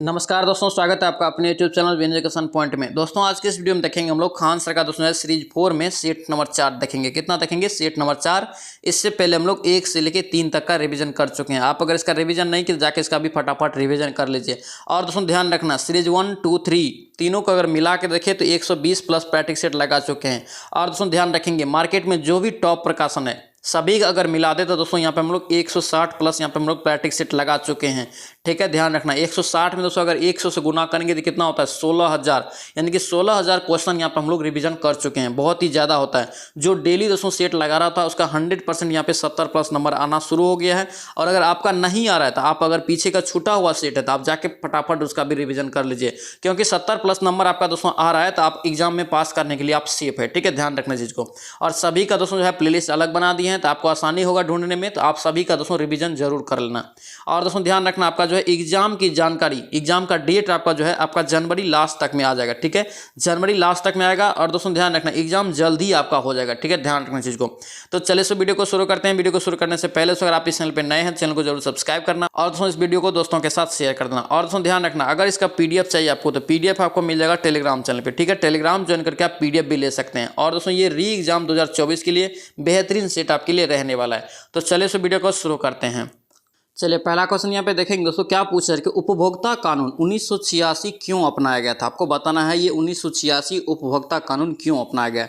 नमस्कार दोस्तों, स्वागत है आपका अपने YouTube channel win education point में। दोस्तों आज के इस वीडियो में देखेंगे हम लोग खान सर का दोस्तों सीरीज 4 में सेट नंबर 4 देखेंगे। कितना देखेंगे? Set number 4। इससे पहले हम लोग 1 से लेकर 3 तक का रिवीजन कर चुके हैं। आप अगर इसका रिवीजन नहीं किए जाके इसका भी फटाफट रिवीजन कर लीजिए। और दोस्तों ध्यान रखना, सीरीज 1, 2, 3 तीनों को अगर मिला के देखें तो 120 प्लस प्रैक्टिस सेट लगा चुके हैं। और दोस्तों ध्यान रखेंगे, मार्केट में जो भी टॉप प्रकाशन है सभी का अगर मिला दे तो दोस्तों यहाँ पे हम लोग 160 प्लस यहाँ पे हम लोग प्रैक्टिस सेट लगा चुके हैं। ठीक है, ध्यान रखना 160 में दोस्तों अगर 100 से गुना करेंगे तो कितना होता है? 16,000, यानी कि 16,000 क्वेश्चन यहाँ पे हम लोग रिवीजन कर चुके हैं। बहुत ही ज़्यादा होता है। जो डेली दोस्तों सेट लगा रहा था उसका 100% यहाँ पे 70 प्लस नंबर आना शुरू हो गया है। और अगर आपका नहीं आ रहा है तो आप अगर पीछे का छूटा हुआ सेट है तो आप जाके फटाफट उसका भी रिविजन कर लीजिए, क्योंकि 70 प्लस नंबर आपका दोस्तों आ रहा है तो आप एग्जाम में पास करने के लिए आप सेफ है। ठीक है, ध्यान रखना चीज़ को। और सभी का दोस्तों जो है प्लेलिस्ट अलग बना दिए हैं तो आपको आसानी होगा ढूंढने में, तो आप सभी का दोस्तों रिवीजन जरूर कर लेना। और दोस्तों ध्यान रखना, आपका जो है एग्जाम की जानकारी, एग्जाम का डेट आपका जो है आपका जनवरी लास्ट तक में आ जाएगा। ठीक है, जनवरी लास्ट तक में आएगा। और दोस्तों ध्यान रखना, एग्जाम जल्दी आपका हो जाएगा। ठीक है, ध्यान रखना चीज को। तो चलिए सो वीडियो को शुरू करते हैं। वीडियो को शुरू करने से पहले अगर आप इस चैनल पर नए हैं चैनल को जरूर सब्सक्राइब करना और दोस्तों इस वीडियो को दोस्तों के साथ शेयर कर देना। और दोस्तों ध्यान रखना, अगर इसका पीडीएफ चाहिए आपको तो पीडीएफ आपको मिल जाएगा टेलीग्राम चैनल पर। ठीक है, टेलीग्राम ज्वाइन करके आप पीडीएफ भी ले सकते हैं। और दोस्तों ये री एग्जाम 2024 के लिए बेहतरीन सेट आपके लिए रहने वाला है। तो चलिए सो वीडियो को शुरू करते हैं। चलिए पहला क्वेश्चन यहाँ पे देखेंगे दोस्तों, क्या पूछा है कि उपभोक्ता कानून 1986 क्यों अपनाया गया था। आपको बताना है ये 1986 उपभोक्ता कानून क्यों अपनाया गया।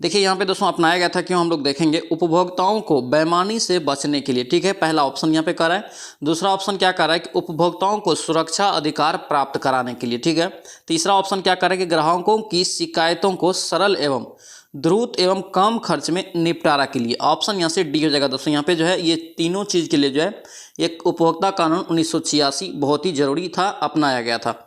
देखिए यहाँ पे दोस्तों अपनाया गया था क्यों, हम लोग देखेंगे उपभोक्ताओं को बेईमानी से बचने के लिए। ठीक है, पहला ऑप्शन यहाँ पे कर रहा है। दूसरा ऑप्शन क्या कर रहा है कि उपभोक्ताओं को सुरक्षा अधिकार प्राप्त कराने के लिए। ठीक है, तीसरा ऑप्शन क्या कर रहा है कि ग्राहकों की शिकायतों को सरल एवं द्रुत एवं कम खर्च में निपटारा के लिए। ऑप्शन यहाँ से डी हो जाएगा दोस्तों। यहाँ पे जो है ये तीनों चीज़ के लिए जो है एक उपभोक्ता कानून 1986 बहुत ही जरूरी था, अपनाया गया था।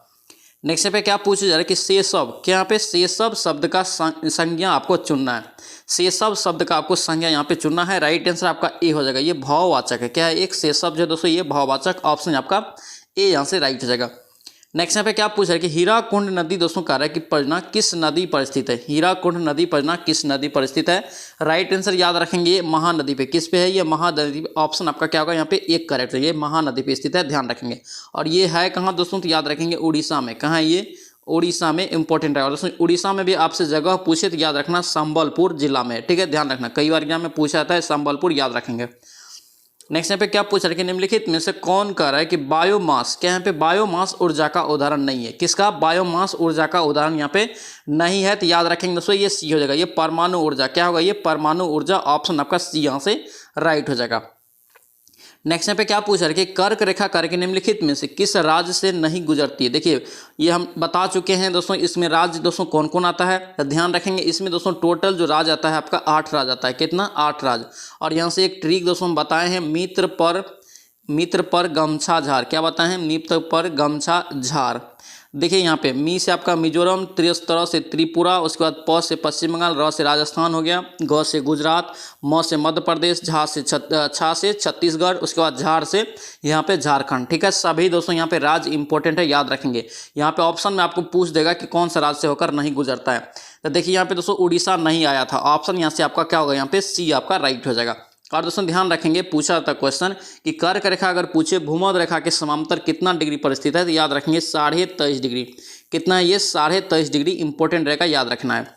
नेक्स्ट पे क्या पूछा जा रहा है कि सेसव, क्या यहाँ पे सेसव शब्द का संज्ञा आपको चुनना है। सेसव शब्द का आपको संज्ञा यहाँ पे चुनना है। राइट आंसर आपका ए हो जाएगा। ये भाववाचक है। क्या है? एक सेसव जो है दोस्तों ये भाववाचक। ऑप्शन आपका ए यहाँ से राइट हो जाएगा। नेक्स्ट यहाँ पे क्या पूछ रहा है कि हीराकुंड नदी दोस्तों कह रहा है कि परियोजना किस नदी पर स्थित है। हीराकुंड नदी परियोजना किस नदी पर स्थित है? राइट आंसर याद रखेंगे ये महानदी पे। किस पे है? ये महानदी पे। ऑप्शन आपका क्या होगा यहाँ पे? एक करेक्ट है। ये महानदी पे स्थित है, ध्यान रखेंगे। और ये है कहाँ दोस्तों? तो याद रखेंगे उड़ीसा में। कहाँ है ये? उड़ीसा में। इंपॉर्टेंट है। और दोस्तों उड़ीसा में भी आपसे जगह पूछे तो याद रखना संबलपुर जिला में। ठीक है, ध्यान रखना, कई बार एग्जाम में पूछा जाता है, संबलपुर याद रखेंगे। नेक्स्ट यहाँ पे क्या पूछ रहा है कि निम्नलिखित में से कौन कह रहा है कि बायोमास, क्या यहाँ पे बायोमास ऊर्जा का उदाहरण नहीं है। किसका? बायोमास ऊर्जा का उदाहरण यहाँ पे नहीं है, तो याद रखेंगे दोस्तों ये सी हो जाएगा। ये परमाणु ऊर्जा। क्या होगा? ये परमाणु ऊर्जा। ऑप्शन आपका सी यहाँ से राइट हो जाएगा। नेक्स्ट यहाँ पे क्या पूछ रहा है कि कर्क रेखा कार्य निम्नलिखित में से किस राज्य से नहीं गुजरती है। देखिए ये हम बता चुके हैं दोस्तों। इसमें राज्य दोस्तों कौन कौन आता है तो ध्यान रखेंगे। इसमें दोस्तों टोटल जो राज्य आता है आपका 8 राज्य आता है। कितना? 8 राज्य। और यहाँ से एक ट्रिक दोस्तों हम बताए हैं, मित्र पर गमछा झार। क्या बताए हैं? मित्र पर गमछा झार। देखिए यहाँ पे मी से आपका मिजोरम, त्रिस्तरा से त्रिपुरा, उसके बाद प से पश्चिम बंगाल, र से राजस्थान हो गया, ग से गुजरात, म से मध्य प्रदेश, छा से छत्तीसगढ़, उसके बाद झार से यहाँ पे झारखंड। ठीक है, सभी दोस्तों यहाँ पे राज्य इंपॉर्टेंट है, याद रखेंगे। यहाँ पे ऑप्शन में आपको पूछ देगा कि कौन सा राज्य से होकर नहीं गुजरता है। तो देखिए यहाँ पे दोस्तों उड़ीसा नहीं आया था। ऑप्शन यहाँ से आपका क्या होगा? यहाँ पे सी आपका राइट हो जाएगा। और दोस्तों ध्यान रखेंगे, पूछा था क्वेश्चन कि कर्क रेखा अगर पूछे भूमध्य रेखा के समांतर कितना डिग्री पर स्थित है तो याद रखेंगे 23.5 डिग्री। कितना है ये? 23.5 डिग्री। इंपॉर्टेंट रहेगा, याद रखना है।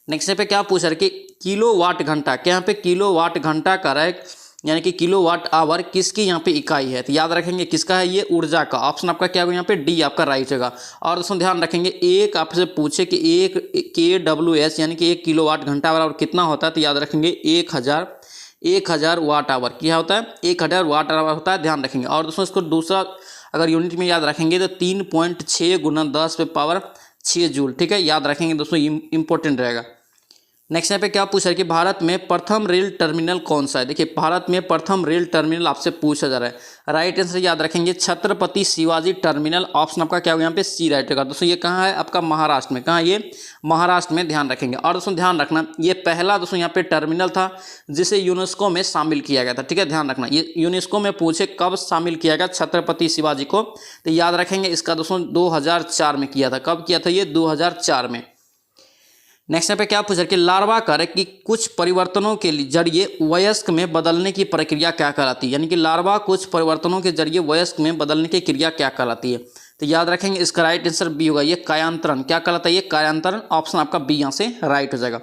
नेक्स्ट पे क्या पूछ रहा है कि किलोवाट घंटा, क्या यहाँ पे किलोवाट घंटा का है, यानी कि किलोवाट आवर किसकी यहाँ पे इकाई है तो याद रखेंगे किसका है? ये ऊर्जा का। ऑप्शन आपका क्या होगा? यहाँ पे डी आपका राइट होगा। और दोस्तों ध्यान रखेंगे, एक आपसे पूछे कि एक KWS यानी कि 1 किलोवाट घंटा आवर कितना होता है तो याद रखेंगे 1000 वाट आवर। क्या होता है? 1000 वाट आवर होता है, ध्यान रखेंगे। और दोस्तों इसको दूसरा अगर यूनिट में याद रखेंगे तो 3.6 × 10⁻⁶ जूल। ठीक है, याद रखेंगे दोस्तों, इंपॉर्टेंट रहेगा। नेक्स्ट यहाँ पे क्या पूछा है कि भारत में प्रथम रेल टर्मिनल कौन सा है। देखिए भारत में प्रथम रेल टर्मिनल आपसे पूछा जा रहा है। राइट आंसर याद रखेंगे छत्रपति शिवाजी टर्मिनल। ऑप्शन आपका क्या होगा? यहाँ पे सी राइट होगा। दोस्तों ये कहाँ है? आपका महाराष्ट्र में। कहाँ? ये महाराष्ट्र में, ध्यान रखेंगे। और दोस्तों ध्यान रखना, ये पहला दोस्तों यहाँ पे टर्मिनल था जिसे यूनेस्को में शामिल किया गया था। ठीक है, ध्यान रखना, ये यूनेस्को में पूछे कब शामिल किया गया छत्रपति शिवाजी को तो याद रखेंगे इसका दोस्तों 2004 में किया था। कब किया था? ये 2004 में। नेक्स्ट पे क्या पूछा कि लार्वा कर कि कुछ परिवर्तनों के जरिए वयस्क में बदलने की प्रक्रिया क्या कहलाती है। यानी कि लार्वा कुछ परिवर्तनों के जरिए वयस्क में बदलने की क्रिया क्या कहलाती है। तो याद रखेंगे इसका राइट आंसर बी होगा, ये कायांतरण। क्या कहलाता है? ये कायांतरण। ऑप्शन आपका बी यहाँ से राइट हो जाएगा।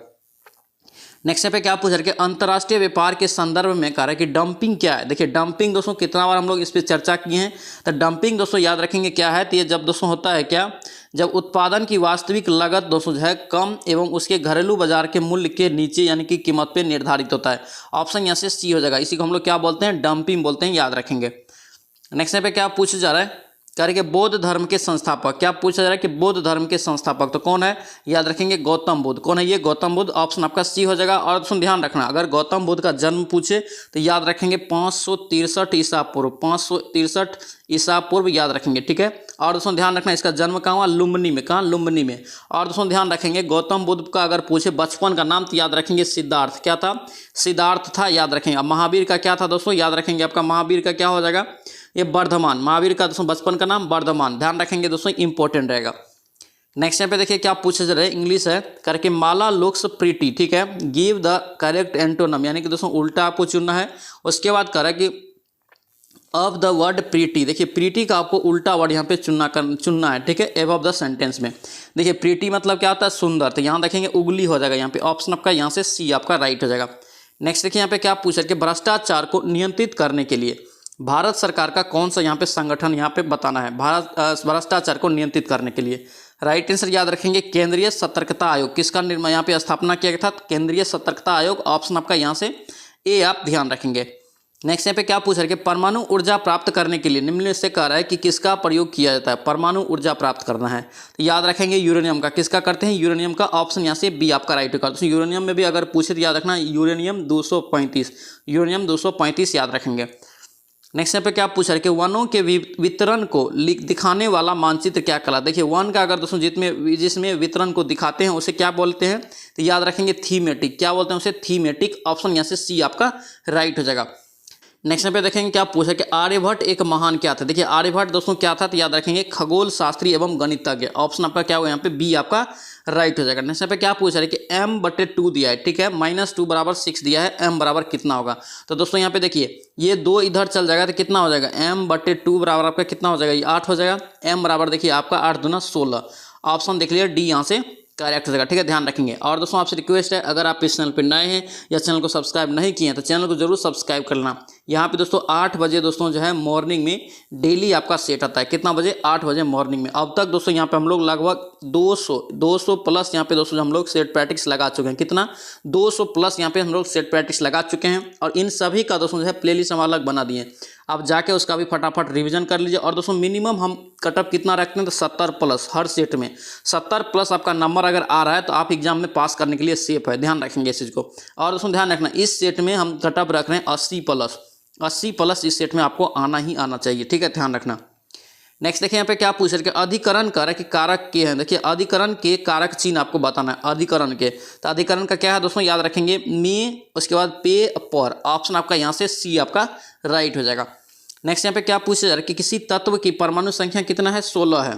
नेक्स्ट यहाँ पे क्या पूछ रहे हैं? अंतर्राष्ट्रीय व्यापार के संदर्भ में कह रहा है कि डंपिंग क्या है। देखिए डंपिंग दोस्तों कितना बार हम लोग इस पर चर्चा किए हैं। तो डंपिंग दोस्तों याद रखेंगे क्या है, तो ये जब दोस्तों होता है क्या, जब उत्पादन की वास्तविक लागत दोस्तों जो है कम एवं उसके घरेलू बाजार के मूल्य के नीचे यानी कि कीमत पे निर्धारित होता है। ऑप्शन यहाँ से सी हो जाएगा। इसी को हम लोग क्या बोलते हैं? डंपिंग बोलते हैं, याद रखेंगे। नेक्स्ट यहाँ पे क्या पूछा जा रहा है? करेंगे बौद्ध धर्म के संस्थापक। क्या पूछा जा रहा है कि बौद्ध धर्म के संस्थापक तो कौन है? याद रखेंगे गौतम बुद्ध। कौन है ये? गौतम बुद्ध। ऑप्शन आपका सी हो जाएगा। और दोस्तों ध्यान रखना, अगर गौतम बुद्ध का जन्म पूछे तो याद रखेंगे 563 ईसा पूर्व। 563 ईसा पूर्व याद रखेंगे, ठीक है। और दोस्तों ध्यान रखना इसका जन्म कहाँ हुआ? लुम्बिनी में। कहाँ? लुम्बिनी में। और दोस्तों ध्यान रखेंगे गौतम बुद्ध का अगर पूछे बचपन का नाम तो याद रखेंगे सिद्धार्थ। क्या था? सिद्धार्थ था, याद रखेंगे। अब महावीर का क्या था दोस्तों? याद रखेंगे आपका महावीर का क्या हो जाएगा? ये वर्धमान। महावीर का दोस्तों बचपन का नाम वर्धमान, ध्यान रखेंगे दोस्तों, इंपॉर्टेंट रहेगा। नेक्स्ट यहाँ पे देखिए क्या पूछा जा रहा है, इंग्लिश है करके माला लुक्स प्रीटी, ठीक है। गिव द करेक्ट एंटोनम, यानी कि दोस्तों उल्टा आपको चुनना है। उसके बाद कह रहा है कि ऑफ द वर्ड प्रीटी, देखिए प्रीटी का आपको उल्टा वर्ड यहाँ पे चुनना है, ठीक है, एबव द सेंटेंस में। देखिए प्रीटी मतलब क्या होता है? सुंदर। तो यहाँ देखेंगे उगली हो जाएगा यहाँ पे। ऑप्शन आपका यहाँ से सी आपका राइट हो जाएगा। नेक्स्ट देखिए यहाँ पे क्या पूछा कि भ्रष्टाचार को नियंत्रित करने के लिए भारत सरकार का कौन सा यहाँ पे संगठन यहाँ पे बताना है भ्रष्टाचार को नियंत्रित करने के लिए। राइट आंसर याद रखेंगे केंद्रीय सतर्कता आयोग। किसका निर्माण यहाँ पे स्थापना किया गया था? केंद्रीय सतर्कता आयोग। ऑप्शन आपका यहाँ से ए आप ध्यान रखेंगे। नेक्स्ट यहाँ पे क्या पूछ रहा है कि परमाणु ऊर्जा प्राप्त करने के लिए निम्न से कह रहा है कि किसका प्रयोग किया जाता है? परमाणु ऊर्जा प्राप्त करना है तो याद रखेंगे यूरेनियम का। किसका करते हैं? यूरेनियम का। ऑप्शन यहाँ से बी आपका राइट होगा। तो यूरेनियम में भी अगर पूछे तो याद रखना यूरेनियम 235, यूरेनियम 235 याद रखेंगे। नेक्स्ट यहाँ पे क्या पूछा है कि वनों के वितरण को दिखाने वाला मानचित्र क्या कहलाता है? देखिए वन का अगर दोस्तों जिसमें वितरण को दिखाते हैं उसे क्या बोलते हैं? तो याद रखेंगे थीमेटिक। क्या बोलते हैं उसे? थीमेटिक। ऑप्शन यहाँ से सी आपका राइट हो जाएगा। नेक्स्ट यहाँ पे देखेंगे क्या पूछा कि आर्यभट्ट एक महान क्या था? देखिए आर्यभट्ट दोस्तों क्या था? तो याद रखेंगे खगोल शास्त्री एवं गणितज्ञ। ऑप्शन आपका क्या होगा यहाँ पे? बी आपका राइट हो जाएगा। नेक्स्ट यहाँ पे क्या पूछ रहा है कि m/2 दिया है, ठीक है, -2 = 6 दिया है, m बराबर कितना होगा? तो दोस्तों यहाँ पे देखिए ये 2 इधर चल जाएगा तो कितना हो जाएगा? m/2 बराबर आपका कितना हो जाएगा? ये 8 हो जाएगा। m बराबर देखिए आपका 8 दूना 16। ऑप्शन देख लीजिए डी यहाँ से करेक्ट हो जाएगा, ठीक है, ध्यान रखेंगे। और दोस्तों आपसे रिक्वेस्ट है अगर आप इस चैनल पर नए हैं या चैनल को सब्सक्राइब नहीं किए हैं तो चैनल को जरूर सब्सक्राइब कर लेना। यहाँ पे दोस्तों 8 बजे दोस्तों जो है मॉर्निंग में डेली आपका सेट आता है। कितना बजे? 8 बजे मॉर्निंग में। अब तक दोस्तों यहाँ पे हम लोग लगभग 200 प्लस यहाँ पे दोस्तों हम लोग सेट प्रैक्टिस लगा चुके हैं। कितना? 200 प्लस यहाँ पे हम लोग सेट प्रैक्टिस लगा चुके हैं। और इन सभी का दोस्तों जो है प्लेलिस्ट हम अलग बना दिए। आप जाके उसका भी फटाफट रिवीजन कर लीजिए। और दोस्तों मिनिमम हम कटअप कितना रखते हैं? तो 70 प्लस हर सेट में। 70 प्लस आपका नंबर अगर आ रहा है तो आप एग्जाम में पास करने के लिए सेफ है, ध्यान रखेंगे इस चीज़ को। और दोस्तों ध्यान रखना इस सेट में हम कटअप रख रहे हैं 80 प्लस इस सेट में आपको आना ही आना चाहिए, ठीक है, ध्यान रखना। नेक्स्ट देखिए यहाँ पे क्या पूछ रहे हैं? अधिकरण कारक कारक के हैं। देखिए अधिकरण के कारक चिन्ह आपको बताना है अधिकरण के। तो अधिकरण का क्या है दोस्तों? याद रखेंगे में, उसके बाद पे, पर। ऑप्शन आपका यहाँ से सी आपका राइट हो जाएगा। नेक्स्ट यहाँ पे क्या पूछा जा रहा है कि किसी तत्व की परमाणु संख्या कितना है? 16 है।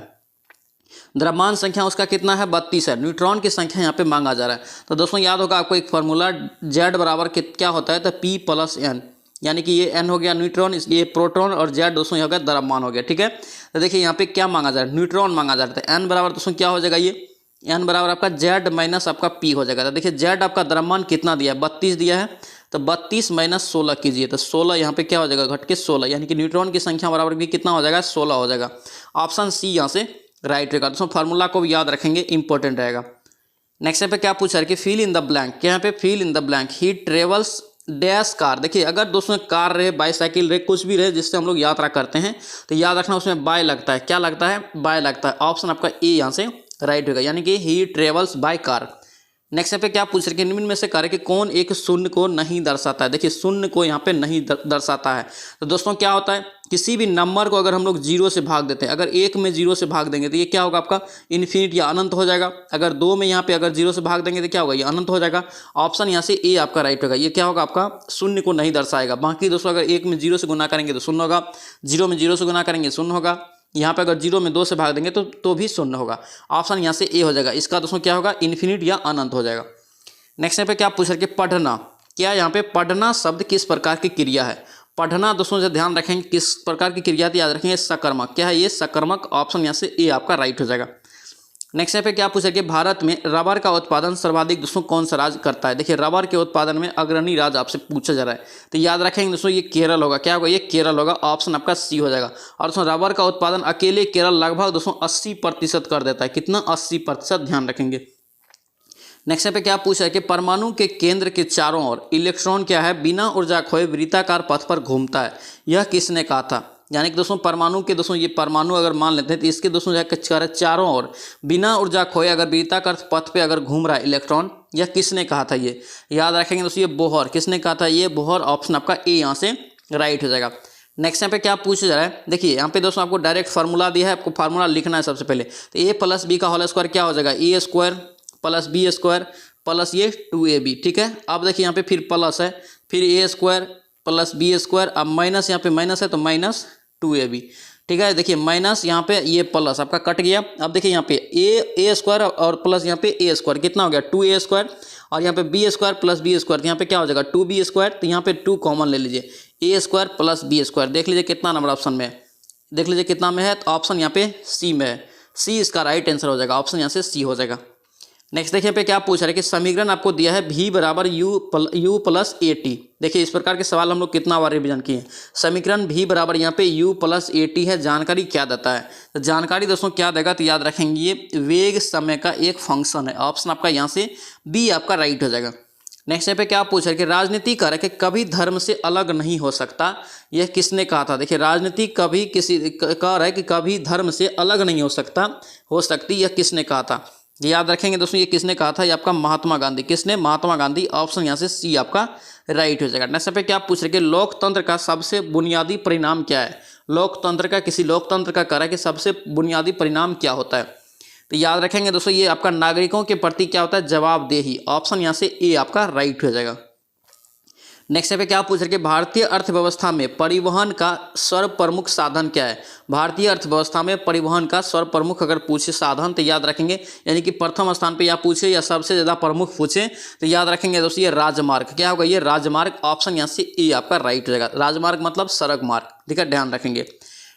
द्रव्यमान संख्या उसका कितना है? 32 है। न्यूट्रॉन की संख्या यहाँ पे मांगा जा रहा है। तो दोस्तों याद होगा आपको एक फॉर्मूला Z बराबर क्या होता है? तो P+N, यानी कि ये N हो गया न्यूट्रॉन, ये प्रोटॉन, और Z दोस्तों ये हो गया द्रव्यमान हो गया, ठीक है। तो देखिए यहाँ पे क्या मांगा जा रहा है? न्यूट्रॉन मांगा जा रहा है। N बराबर दोस्तों क्या हो जाएगा? ये N बराबर आपका Z माइनस आपका P हो जाएगा। तो देखिए Z आपका द्रव्यमान कितना दिया है? 32 दिया है। तो 32 - 16 कीजिए तो 16 यहाँ पे क्या हो जाएगा? घट के 16, यानी कि न्यूट्रॉन की संख्या बराबर भी कितना हो जाएगा? 16 हो जाएगा। ऑप्शन सी यहाँ से राइट रहेगा। दोस्तों फार्मूला को भी याद रखेंगे, इंपॉर्टेंट रहेगा। नेक्स्ट यहाँ पे क्या पूछा है कि फिल इन द ब्लैंक। क्या यहाँ पे fill in the blank? He travels dash car. देखिए अगर दोस्तों कार रहे, बाईसाइकिल रहे, कुछ भी रहे जिससे हम लोग यात्रा करते हैं तो याद रखना उसमें बाय लगता है। क्या लगता है? बाय लगता है। ऑप्शन आपका ए यहाँ से राइट होगा, यानी कि ही ट्रेवल्स बाय कार। नेक्स्ट यहाँ पे क्या पूछ रहे हैं कि निम्न में से कार्य कि कौन एक शून्य को नहीं दर्शाता है? देखिए शून्य को यहाँ पे नहीं दर्शाता है। तो दोस्तों क्या होता है? किसी भी नंबर को अगर हम लोग 0 से भाग देते हैं, अगर 1 में 0 से भाग देंगे तो ये क्या होगा? आपका इन्फिनिट या अनंत हो जाएगा। अगर 2 में यहाँ पे अगर 0 से भाग देंगे तो क्या होगा? ये अनंत हो जाएगा। ऑप्शन यहाँ से ए आपका राइट होगा। ये क्या होगा? आपका शून्य को नहीं दर्शाएगा। बाकी दोस्तों अगर 1 में 0 से गुना करेंगे तो शून्य होगा, 0 में 0 से गुना करेंगे शून्य होगा, यहाँ पे अगर 0 में 2 से भाग देंगे तो भी शून्य होगा। ऑप्शन यहाँ से ए हो जाएगा। इसका दोस्तों क्या होगा? इन्फिनिट या अनंत हो जाएगा। नेक्स्ट यहाँ पे क्या पूछ रहे कि पढ़ना। क्या यहाँ पे पढ़ना शब्द किस प्रकार की क्रिया है? पढ़ना दोस्तों से ध्यान रखेंगे किस प्रकार की क्रिया थी, याद रखेंगे सकर्मक। क्या है ये? सकर्मक। ऑप्शन यहाँ से ए आपका राइट हो जाएगा। नेक्स्ट यहाँ पे क्या पूछा कि भारत में रबर का उत्पादन सर्वाधिक दोस्तों कौन सा राज्य करता है? देखिए रबर के उत्पादन में अग्रणी राज्य आपसे पूछा जा रहा है, तो याद रखेंगे दोस्तों ये केरल होगा। क्या होगा? ये केरल होगा। ऑप्शन आपका सी हो जाएगा। और दोस्तों रबर का उत्पादन अकेले केरल लगभग दोस्तों 80% कर देता है। कितना? 80%। ध्यान रखेंगे। नेक्स्ट यहाँ पे क्या पूछा है कि परमाणु के केंद्र के चारों ओर इलेक्ट्रॉन क्या है बिना ऊर्जा खोए वृत्ताकार पथ पर घूमता है? यह किसने कहा था? यानी कि दोस्तों परमाणु के दोस्तों ये परमाणु अगर मान लेते हैं तो इसके दोस्तों जो चारों ओर बिना ऊर्जा खोए अगर वृत्ताकार पथ पे अगर घूम रहा है इलेक्ट्रॉन, यह किसने कहा था? ये याद रखेंगे दोस्तों, ये बोहर। किसने कहा था? ये बोहर। ऑप्शन आपका ए यहाँ से राइट हो जाएगा। नेक्स्ट यहाँ पे क्या पूछा जा रहा है? देखिए यहाँ पे दोस्तों आपको डायरेक्ट फार्मूला दिया है, आपको फार्मूला लिखना है सबसे पहले। तो ए प्लस बी का होल स्क्वायर क्या हो जाएगा? A square plus B square plus ये 2ab। ठीक है, अब देखिए यहाँ पे फिर प्लस है, फिर ए स्क्वायर प्लस बी स्क्वायर, अब माइनस यहाँ पे माइनस है तो माइनस 2ab। ठीक है, देखिए माइनस यहाँ पे ये प्लस आपका कट गया। अब देखिए यहाँ पे ए स्क्वायर और प्लस यहाँ पे ए स्क्वायर कितना हो गया? 2a square. और यहाँ पे B square plus B square, तो यहाँ पे क्या हो जाएगा? 2b square. तो यहाँ पे 2 कॉमन ले लीजिए, ए स्क्वायर प्लस बी स्क्वायर। देख लीजिए कितना नंबर ऑप्शन में है, देख लीजिए कितना में है, तो ऑप्शन यहाँ पे सी में है। सी इसका राइट आंसर हो जाएगा। ऑप्शन यहाँ से सी हो जाएगा। नेक्स्ट देखिए पे क्या पूछ रहा है कि समीकरण आपको दिया है v बराबर u प्लस ए टी। देखिए इस प्रकार के सवाल हम लोग कितना बार रिवीजन किए हैं। समीकरण v बराबर यहाँ पे u प्लस ए टी है, जानकारी क्या देता है? तो जानकारी दोस्तों क्या देगा? तो याद रखेंगे ये वेग समय का एक फंक्शन है। ऑप्शन आपका यहाँ से बी आपका राइट हो जाएगा। नेक्स्ट यहाँ पे क्या पूछ रहा है कि राजनीति कर के कभी धर्म से अलग नहीं हो सकता, यह किसने कहा था? देखिए राजनीति कभी किसी कह रहा है कि कभी धर्म से अलग नहीं हो सकती, यह किसने कहा था? याद रखेंगे दोस्तों ये किसने कहा था? ये आपका महात्मा गांधी। किसने? महात्मा गांधी। ऑप्शन यहाँ से सी आपका राइट हो जाएगा। नेक्स्ट पे क्या पूछ रहे कि लोकतंत्र का सबसे बुनियादी परिणाम क्या है? लोकतंत्र का, किसी लोकतंत्र का कह रहा है कि सबसे बुनियादी परिणाम क्या होता है? तो याद रखेंगे दोस्तों ये आपका नागरिकों के प्रति क्या होता है? जवाबदेही। ऑप्शन यहाँ से ए आपका राइट हो जाएगा। नेक्स्ट पे क्या पूछ रहे कि भारतीय अर्थव्यवस्था में परिवहन का सर्वप्रमुख साधन क्या है? भारतीय अर्थव्यवस्था में परिवहन का सर्वप्रमुख अगर पूछे साधन तो याद रखेंगे, यानी कि प्रथम स्थान पे या पूछे या सबसे ज़्यादा प्रमुख पूछे तो याद रखेंगे दोस्तों ये राजमार्ग। क्या होगा? ये राजमार्ग। ऑप्शन यहाँ से ए आपका राइट हो जाएगा। राजमार्ग मतलब सड़क मार्ग। ठीक है, ध्यान रखेंगे।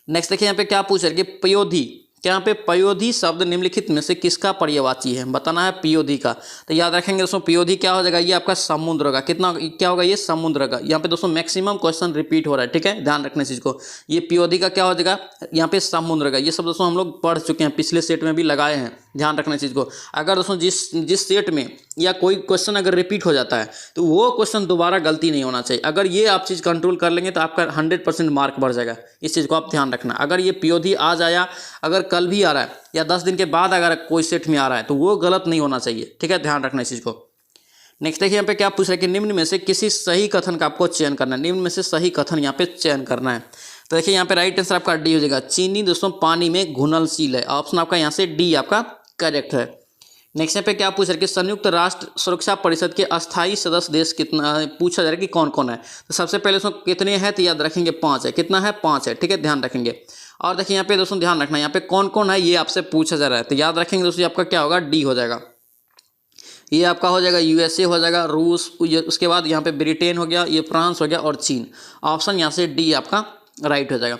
नेक्स्ट देखिए यहाँ पे क्या पूछ रहे कि पयोधी, क्या यहाँ पे पयोधी शब्द निम्नलिखित में से किसका पर्यायवाची है? बताना है पयोधी का। तो याद रखेंगे दोस्तों पयोधी क्या हो जाएगा? ये आपका समुद्र का। कितना क्या होगा? ये समुद्र का। यहाँ पे दोस्तों मैक्सिमम क्वेश्चन रिपीट हो रहा है। ठीक है, ध्यान रखने इस चीज को। ये पयोधी का क्या हो जाएगा? यहाँ पे समुद्र का। ये सब दोस्तों हम लोग पढ़ चुके हैं, पिछले सेट में भी लगाए हैं। ध्यान रखने इस चीज को। अगर दोस्तों जिस सेट में या कोई क्वेश्चन अगर रिपीट हो जाता है तो वो क्वेश्चन दोबारा गलती नहीं होना चाहिए। अगर ये आप चीज़ कंट्रोल कर लेंगे तो आपका 100% मार्क बढ़ जाएगा। इस चीज़ को आप ध्यान रखना। अगर ये पयोधी आज आया, अगर कल भी आ रहा है या 10 दिन के बाद अगर कोई सेट में आ रहा है तो वो गलत नहीं होना चाहिए। ठीक है, ध्यान रखना इस चीज़ को। नेक्स्ट देखिए यहाँ पे क्या पूछ रहा है कि निम्न में से किसी सही कथन का आपको चयन करना है। निम्न में से सही कथन यहाँ पे चयन करना है। तो देखिए यहाँ पे राइट आंसर आपका डी हो जाएगा। चीनी दोस्तों पानी में घुलनशील है। ऑप्शन आपका यहाँ से डी आपका करेक्ट है। नेक्स्ट यहाँ पे क्या पूछ रहा है कि संयुक्त राष्ट्र सुरक्षा परिषद के अस्थायी सदस्य देश कितना, पूछा जा रहा है कि कौन कौन है। तो सबसे पहले दोस्तों कितने हैं? तो याद रखेंगे 5 है। कितना है? 5 है। ठीक है, ध्यान रखेंगे। और देखिए यहाँ पे दोस्तों ध्यान रखना, यहाँ पे कौन कौन है ये आपसे पूछा जा रहा है। तो याद रखेंगे दोस्तों आपका क्या होगा? डी हो जाएगा। ये आपका हो जाएगा यूएसए हो जाएगा, रूस, उसके बाद यहाँ पे ब्रिटेन हो गया, ये फ्रांस हो गया और चीन। ऑप्शन यहाँ से डी आपका राइट हो जाएगा।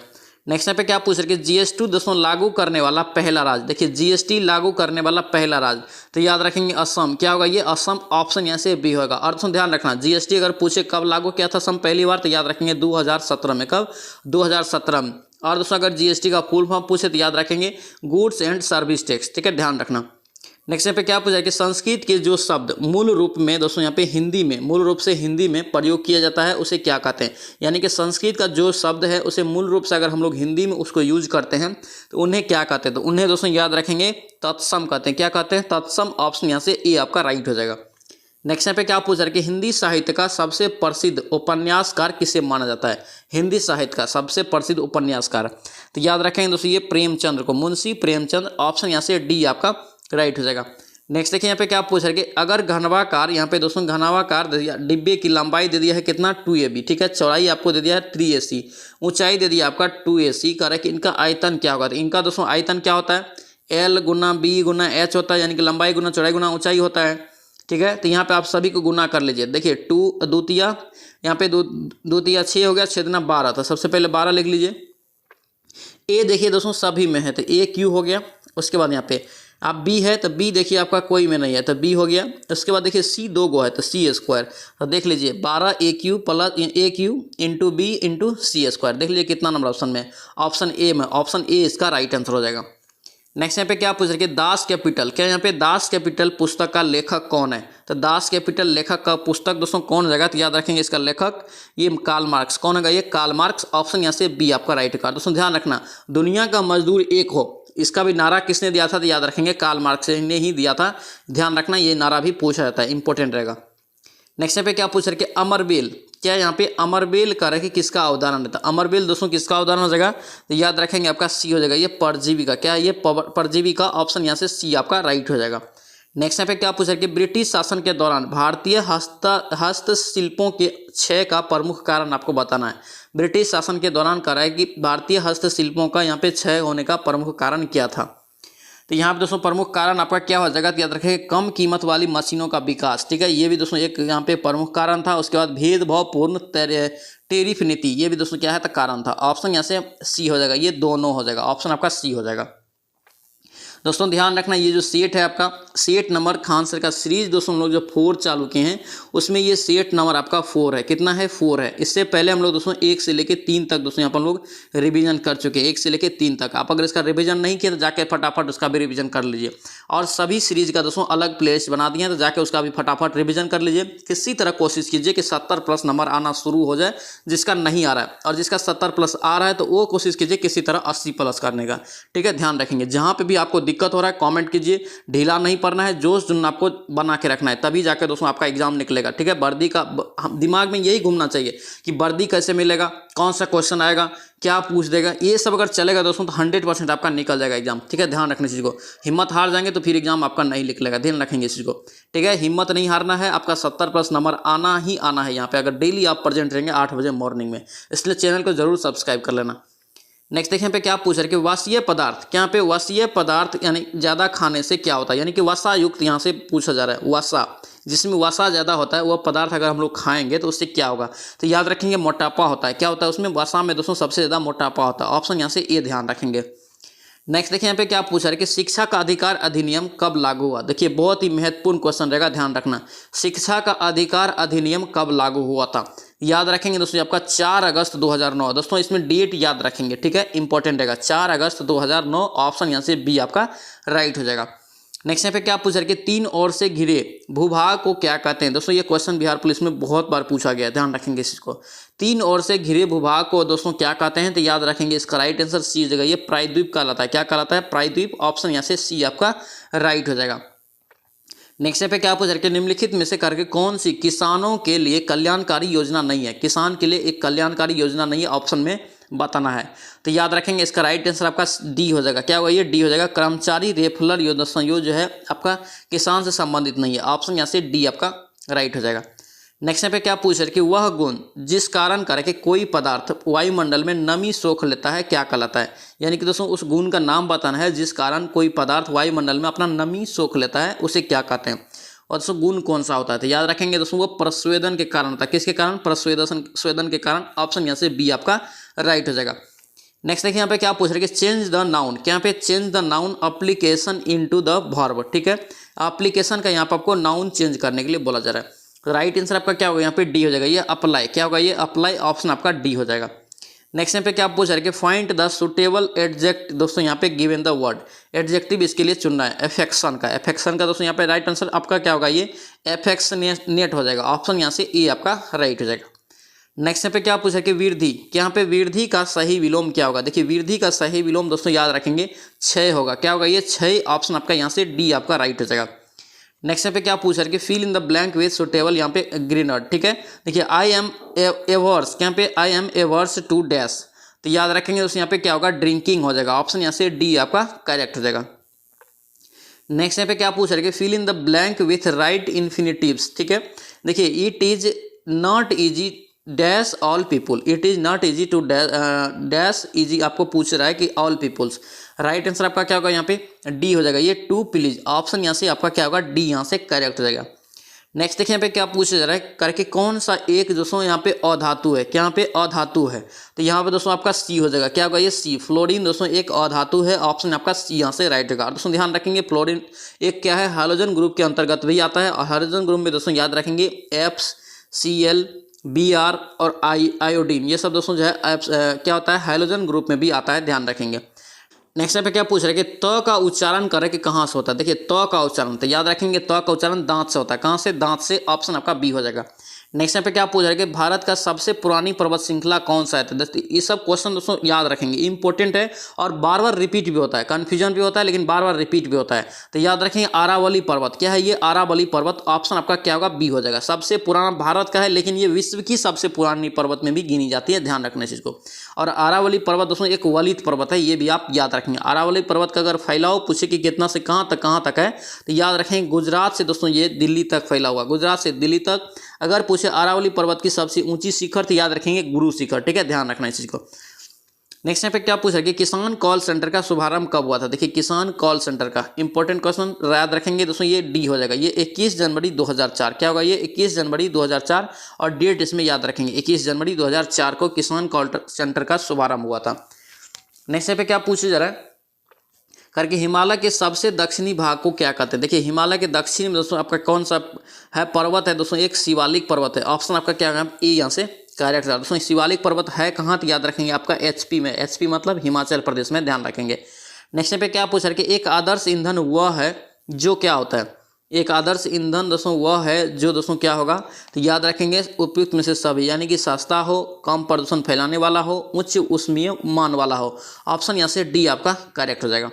नेक्स्ट यहाँ पे क्या पूछ रहे कि जीएसटी दोस्तों लागू करने वाला पहला राज्य। देखिए जीएसटी लागू करने वाला पहला राज्य, तो याद रखेंगे असम। क्या होगा? ये असम। ऑप्शन यहाँ से बी होगा। और दोस्तों ध्यान रखना जीएसटी अगर पूछे कब लागू किया था असम पहली बार, तो याद रखेंगे 2017 में। कब? 2017 में। और दोस्तों अगर जीएसटी का फुल फॉर्म पूछे तो याद रखेंगे गुड्स एंड सर्विस टैक्स। ठीक है, ध्यान रखना। नेक्स्ट यहाँ पे क्या पूछा है कि संस्कृत के जो शब्द मूल रूप में दोस्तों यहाँ पे हिंदी में, मूल रूप से हिंदी में प्रयोग किया जाता है उसे क्या कहते हैं? यानी कि संस्कृत का जो शब्द है उसे मूल रूप से अगर हम लोग हिंदी में उसको यूज करते हैं तो उन्हें क्या कहते हैं? तो उन्हें दोस्तों याद रखेंगे तत्सम कहते हैं। क्या कहते हैं? तत्सम। ऑप्शन यहाँ से ए आपका राइट हो जाएगा। नेक्स्ट यहाँ पे क्या पूछ रहा है कि हिंदी साहित्य का सबसे प्रसिद्ध उपन्यासकार किसे माना जाता है? हिंदी साहित्य का सबसे प्रसिद्ध उपन्यासकार, तो याद रखेंगे दोस्तों ये प्रेमचंद्र को, मुंशी प्रेमचंद। ऑप्शन यहाँ से डी आपका राइट हो जाएगा। नेक्स्ट देखिए यहाँ पे क्या पूछ रहा है कि अगर घनवाकार, यहाँ पे दोस्तों घनवाकार दे दिया, डिब्बे की लंबाई दे दिया है कितना? 2ab। ठीक है, चौड़ाई आपको दे दिया है 3ac, ऊंचाई दे दिया आपका 2ac। कह रहा है कि इनका आयतन क्या होगा? तो इनका दोस्तों आयतन क्या होता है? L गुना B गुना H होता है, यानी कि लंबाई गुना चौड़ाई गुना ऊंचाई होता है। ठीक है। तो यहाँ पे आप सभी को गुना कर लीजिए। देखिए 2 दूतिया, यहाँ पे दूतिया 6 हो गया, छेदना 12, तो सबसे पहले 12 लिख लीजिए। ए देखिए दोस्तों सभी में है तो ए क्यू हो गया। उसके बाद यहाँ पे आप बी है तो बी देखिए आपका कोई में नहीं है तो बी हो गया। उसके बाद देखिए सी 2 गो है तो सी स्क्वायर, तो देख लीजिए 12 ए क्यू प्लस ए क्यू इंटू बी इंटू सी स्क्वायर। देख लीजिए कितना नंबर ऑप्शन में, ऑप्शन ए में, ऑप्शन ए इसका राइट आंसर हो जाएगा। नेक्स्ट यहाँ पे क्या पूछ रहे हैं, दास कैपिटल, क्या यहाँ पे दास कैपिटल पुस्तक का लेखक कौन है? तो दास कैपिटल लेखक का पुस्तक दोस्तों कौन हो जाएगा? तो याद रखेंगे इसका लेखक ये कार्ल मार्क्स। कौन होगा? ये कार्ल मार्क्स। ऑप्शन यहाँ से बी आपका राइट होगा। दोस्तों ध्यान रखना, दुनिया का मजदूर एक हो, इसका भी नारा किसने दिया था? तो याद रखेंगे कार्ल मार्क्स ने ही दिया था। ध्यान रखना ये नारा भी पूछा जाता है, इंपॉर्टेंट रहेगा। नेक्स्ट यहाँ पे क्या पूछ रहे हैं, अमरबेल, क्या यहाँ पे अमरबेल का है किसका अवधारण है? तो अमरबेल दोस्तों किसका अवधारण हो जाएगा? तो याद रखेंगे आपका सी हो जाएगा, ये परजीवी का। क्या है ये? परजीवी का। ऑप्शन यहाँ से सी आपका राइट हो जाएगा। नेक्स्ट यहाँ पे क्या पूछ रहे हैं कि ब्रिटिश शासन के दौरान भारतीय हस्तशिल्पों के क्षय का प्रमुख कारण आपको बताना है। ब्रिटिश शासन के दौरान कह रहा है कि भारतीय हस्तशिल्पों का यहाँ पे क्षय होने का प्रमुख कारण क्या था? तो यहाँ पे दोस्तों प्रमुख कारण आपका क्या हो जाएगा? तो याद रखेंगे कम कीमत वाली मशीनों का विकास। ठीक है, ये भी दोस्तों एक यहाँ पे प्रमुख कारण था। उसके बाद भेदभावपूर्ण टेरिफ नीति, ये भी दोस्तों क्या है? तो कारण था। ऑप्शन यहाँ से सी हो जाएगा, ये दोनों हो जाएगा। ऑप्शन आपका सी हो जाएगा। दोस्तों ध्यान रखना ये जो सेट है आपका, सेट नंबर खान सर का सीरीज दोस्तों हम लोग जो 4 चालू किए हैं उसमें ये सेट नंबर आपका 4 है। कितना है? 4 है। इससे पहले हम लोग दोस्तों 1 से लेके 3 तक दोस्तों यहाँ पर हम लोग रिवीजन कर चुके हैं, 1 से लेके 3 तक। आप अगर इसका रिवीजन नहीं किया तो जाके फटाफट उसका भी रिवीजन कर लीजिए। और सभी सीरीज का दोस्तों अलग प्लेलिस्ट बना दिए हैं, तो जाके उसका भी फटाफट रिवीजन कर लीजिए। किसी तरह कोशिश कीजिए कि 70+ नंबर आना शुरू हो जाए। जिसका नहीं आ रहा है और जिसका 70+ आ रहा है तो वो कोशिश कीजिए किसी तरह 80+ करने का। ठीक है, ध्यान रखेंगे। जहाँ पे भी आपको दिक्कत हो रहा है कमेंट कीजिए, ढीला नहीं पड़ना है, जोश जुनून आपको बना के रखना है, तभी जाकर दोस्तों आपका एग्जाम निकलेगा। ठीक है, वर्दी का दिमाग में यही घूमना चाहिए कि वर्दी कैसे मिलेगा, कौन सा क्वेश्चन आएगा, क्या पूछ देगा, ये सब अगर चलेगा दोस्तों तो 100% आपका निकल जाएगा एग्जाम। ठीक है, ध्यान रखने इस चीज़ को। हिम्मत हार जाएंगे तो फिर एग्जाम आपका नहीं निकलेगा, ध्यान रखेंगे इस चीज़ को। ठीक है, हिम्मत नहीं हारना है, आपका 70+ नंबर आना ही आना है यहाँ पे, अगर डेली आप प्रेजेंट रहेंगे 8 बजे मॉर्निंग में। इसलिए चैनल को जरूर सब्सक्राइब कर लेना। नेक्स्ट देखिए पे क्या पूछ रहे हैं कि वसीय पदार्थ, क्या पे वसीय पदार्थ यानी ज़्यादा खाने से क्या होता है? यानी कि वसा युक्त यहाँ से पूछा जा रहा है। वसा, जिसमें वसा ज़्यादा होता है वह पदार्थ अगर हम लोग खाएंगे तो उससे क्या होगा? तो याद रखेंगे मोटापा होता है। क्या होता है उसमें? वसा में दोस्तों सबसे ज़्यादा मोटापा होता है। ऑप्शन यहाँ से ए ध्यान रखेंगे। नेक्स्ट देखिए यहाँ पे क्या पूछा है कि शिक्षा का अधिकार अधिनियम कब लागू हुआ? देखिए बहुत ही महत्वपूर्ण क्वेश्चन रहेगा, ध्यान रखना। शिक्षा का अधिकार अधिनियम कब लागू हुआ था? याद रखेंगे दोस्तों आपका 4 अगस्त 2009। दोस्तों इसमें डेट याद रखेंगे, ठीक है, इंपॉर्टेंट रहेगा। 4 अगस्त 2009। ऑप्शन यहाँ से बी आपका राइट हो जाएगा। नेक्स्ट यहाँ पे क्या पूछ रहे हैं कि 3 ओर से घिरे भूभाग को क्या कहते हैं? दोस्तों ये क्वेश्चन बिहार पुलिस में बहुत बार पूछा गया है, ध्यान रखेंगे इस को। 3 ओर से घिरे भूभाग को दोस्तों क्या कहते हैं? तो याद रखेंगे इसका राइट आंसर सी हो जाएगा, ये प्रायद्वीप कहलाता है। क्या कहलाता है? प्रायद्वीप। ऑप्शन यहाँ से सी आपका राइट हो जाएगा। नेक्स्ट पे क्या पूछ रहे हैं कि निम्नलिखित में से करके कौन सी किसानों के लिए कल्याणकारी योजना नहीं है? किसान के लिए एक कल्याणकारी योजना नहीं है, ऑप्शन में बताना है। तो याद रखेंगे इसका राइट आंसर आपका डी हो जाएगा। क्या होगा? ये डी हो जाएगा। कर्मचारी रेफरल योजना जो है आपका किसान से संबंधित नहीं है। ऑप्शन यहाँ से डी आपका राइट हो जाएगा। नेक्स्ट पे क्या पूछ रहे हैं कि वह गुण जिस कारण करके कोई पदार्थ वायुमंडल में नमी सोख लेता है क्या कहलाता है? यानी कि दोस्तों उस गुण का नाम बताना है जिस कारण कोई पदार्थ वायुमंडल में अपना नमी सोख लेता है, उसे क्या कहते हैं? और दोस्तों गुण कौन सा होता है? तो याद रखेंगे दोस्तों वो प्रस्वेदन के कारण होता है। किसके कारण? प्रस्वेदन के कारण। ऑप्शन यहाँ से बी आपका राइट हो जाएगा। नेक्स्ट देखिए यहाँ पे क्या पूछ रहे हैं कि चेंज द नाउन, क्या पे change the noun application into the verb. ठीक है, एप्लीकेशन का यहाँ पर आपको नाउन चेंज करने के लिए बोला जा रहा है। तो राइट आंसर आपका क्या होगा? यहाँ पे डी हो जाएगा, ये अप्लाई। क्या होगा? ये अप्लाई। ऑप्शन आपका डी हो जाएगा। नेक्स्ट यहाँ पे क्या पूछ रहे हैं कि फाइंड द सुटेबल एडजेक्ट। दोस्तों यहाँ पे गिवन द वर्ड एडजेक्टिव इसके लिए चुनना है। एफेक्शन का दोस्तों यहाँ पे राइट आंसर आपका क्या होगा? ये एफेक्शनेट हो जाएगा। ऑप्शन यहाँ से ए आपका राइट हो जाएगा। नेक्स्ट यहाँ पे क्या पूछा कि वृद्धि, कि यहाँ पे वृद्धि का सही विलोम क्या होगा? देखिए वृद्धि का सही विलोम दोस्तों याद रखेंगे क्षय होगा। क्या होगा? ये क्षय। ऑप्शन आपका यहाँ से डी आपका राइट हो जाएगा। नेक्स्ट यहाँ पे क्या पूछ रहा है कि fill in the blank with suitable, यहाँ पे ग्रीनर। ठीक है, देखिए आई एम एवर्स, यहाँ पे I am averse to dash. तो याद रखेंगे दोस्तों यहाँ पे क्या होगा? ड्रिंकिंग हो जाएगा। ऑप्शन यहाँ से डी आपका करेक्ट हो जाएगा। नेक्स्ट यहाँ पे क्या पूछ रहा है कि fill in the blank with right infinitives. ठीक है, देखिए it is not easy dash all people. It is not easy to dash easy आपको पूछ रहा है कि ऑल पीपुल्स। राइट आंसर आपका क्या होगा? यहाँ पे डी हो जाएगा, ये टू प्लीज। ऑप्शन यहाँ से आपका क्या होगा? डी यहाँ से करेक्ट हो जाएगा। नेक्स्ट देखिए यहाँ पे क्या पूछा जा रहा है करके कौन सा एक दोस्तों यहाँ पे अधातु है, क्या यहाँ पे अधातु है, तो यहाँ पे दोस्तों आपका सी हो जाएगा। क्या होगा ये सी, फ्लोरीन दोस्तों एक अधातु है, ऑप्शन आपका सी यहाँ से राइट होगा। दोस्तों ध्यान रखेंगे फ्लोरीन एक क्या है, हाइड्रोजन ग्रुप के अंतर्गत भी आता है, और हाइड्रोजन ग्रुप में दोस्तों याद रखेंगे FCl Br और आयोडीन, ये सब दोस्तों जो है क्या होता है, हाइड्रोजन ग्रुप में भी आता है, ध्यान रखेंगे। नेक्स्ट पे क्या पूछ रहे हैं कि त का उच्चारण करें कि कहाँ से होता है। देखिए त का उच्चारण तो याद रखेंगे त का उच्चारण दांत से होता है, कहाँ से, दांत से, ऑप्शन आपका बी हो जाएगा। नेक्स्ट पे क्या पूछ रहे हैं कि भारत का सबसे पुरानी पर्वत श्रृंखला कौन सा है। तो दोस्तों ये सब क्वेश्चन दोस्तों याद रखेंगे, इंपॉर्टेंट है और बार बार रिपीट भी होता है, कन्फ्यूजन भी होता है लेकिन बार बार रिपीट भी होता है। तो याद रखेंगे अरावली पर्वत, क्या है ये, अरावली पर्वत, ऑप्शन आपका क्या होगा, बी हो जाएगा। सबसे पुराना भारत का है लेकिन ये विश्व की सबसे पुरानी पर्वत में भी गिनी जाती है, ध्यान रखना इस चीज को। और अरावली पर्वत दोस्तों एक वलित पर्वत है, ये भी आप याद रखेंगे। अरावली पर्वत का अगर फैलाव पूछे कि कितना से कहाँ तक है, तो याद रखेंगे गुजरात से दोस्तों ये दिल्ली तक फैला हुआ, गुजरात से दिल्ली तक। अगर पूछे अरावली पर्वत की सबसे ऊंची शिखर तो याद रखेंगे गुरु शिखर, ठीक है, ध्यान रखना इस चीज को। नेक्स्ट यहाँ पे क्या पूछा कि किसान कॉल सेंटर का शुभारंभ कब हुआ था। देखिए किसान कॉल सेंटर का इंपॉर्टेंट क्वेश्चन याद रखेंगे दोस्तों, ये डी हो जाएगा, ये 21 जनवरी 2004, क्या होगा ये 21 जनवरी 2004, और डेट इसमें याद रखेंगे 21 जनवरी 2004 को किसान कॉल सेंटर का शुभारंभ हुआ था। नेक्स्ट यहाँ पे क्या पूछा जा रहा है करके हिमालय के सबसे दक्षिणी भाग को क्या कहते हैं। देखिए हिमालय के दक्षिण में दोस्तों आपका कौन सा है पर्वत है दोस्तों, एक शिवालिक पर्वत है, ऑप्शन आपका क्या है ए यहाँ से करेक्ट है। दोस्तों शिवालिक पर्वत है कहाँ, तो याद रखेंगे आपका HP में, HP मतलब हिमाचल प्रदेश में, ध्यान रखेंगे। नेक्स्ट पे क्या पूछा कि एक आदर्श ईंधन वह है जो क्या होता है। एक आदर्श ईंधन दोस्तों वह है जो दोस्तों क्या होगा, तो याद रखेंगे उपयुक्त में से सभी, यानी कि सस्ता हो, कम प्रदूषण फैलाने वाला हो, उच्च ऊष्मीय मान वाला हो, ऑप्शन यहाँ से डी आपका करेक्ट हो जाएगा।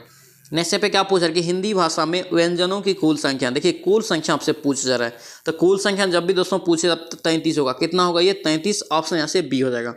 नेक्स्ट पे क्या पूछ रहा है कि हिंदी भाषा में व्यंजनों की कुल संख्या। देखिए कुल संख्या आपसे पूछ जा रहा है, तो कुल संख्या जब भी दोस्तों पूछे तब 33 होगा, कितना होगा ये 33, ऑप्शन यहाँ से बी हो जाएगा।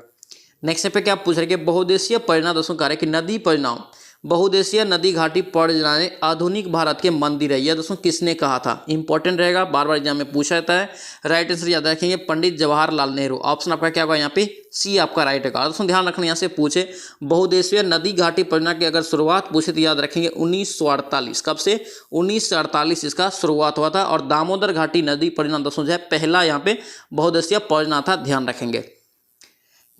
नेक्स्ट पे क्या पूछ रहे हैं कि बहुउद्देशीय परियोजना दोस्तों कार्य की नदी परियोजना, बहुउद्देशीय नदी घाटी परियोजनाएं आधुनिक भारत के मंदिर है, यह दोस्तों किसने कहा था, इंपॉर्टेंट रहेगा, बार बार एग्जाम में पूछा जाता है। राइट आंसर याद रखेंगे पंडित जवाहरलाल नेहरू, ऑप्शन आपका क्या होगा यहाँ पे सी आपका राइट होगा। दोस्तों ध्यान रखना यहाँ से पूछे बहुउद्देशीय नदी घाटी परियोजना की अगर शुरुआत पूछे तो याद रखेंगे 1948, कब से 1948 इसका शुरुआत हुआ था, और दामोदर घाटी नदी परियोजना दोस्तों जो है पहला यहाँ पे बहुउद्देशीय परियोजना था, ध्यान रखेंगे।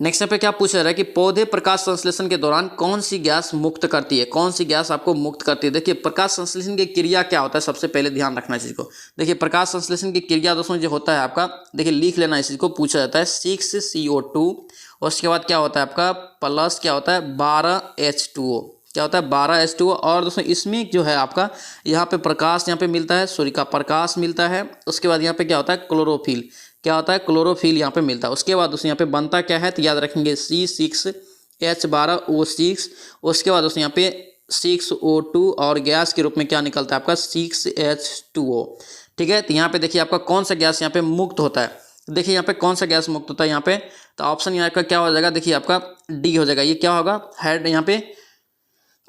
नेक्स्ट पे क्या पूछा जा रहा है कि पौधे प्रकाश संश्लेषण के दौरान कौन सी गैस मुक्त करती है, कौन सी गैस आपको मुक्त करती है। देखिए प्रकाश संश्लेषण की क्रिया क्या होता है, सबसे पहले ध्यान रखना इस चीज को। देखिए प्रकाश संश्लेषण की क्रिया दोस्तों जो होता है आपका, देखिए लिख लेना इस चीज को, पूछा जाता है 6CO2, उसके बाद क्या होता है आपका प्लस क्या होता है 12H2O, क्या होता है 12H2O, और दोस्तों इसमें जो है आपका यहाँ पे प्रकाश यहाँ पे मिलता है, सूर्य का प्रकाश मिलता है, उसके बाद यहाँ पे क्या होता है क्लोरोफिल, क्या होता है क्लोरोफिल यहाँ पे मिलता है। उसके बाद दोस्तों यहाँ पे बनता क्या है, तो याद रखेंगे C6H12O6, उसके बाद दोस्तों यहाँ पे 6O2 और गैस के रूप में क्या निकलता है आपका 6H2O, ठीक है। तो यहाँ पे देखिए आपका कौन सा गैस यहाँ पे मुक्त होता है, देखिए यहाँ पे कौन सा गैस मुक्त होता है यहाँ पे, तो ऑप्शन यहाँ का क्या हो जाएगा, देखिए आपका डी हो जाएगा। ये क्या होगा हेड यहाँ पे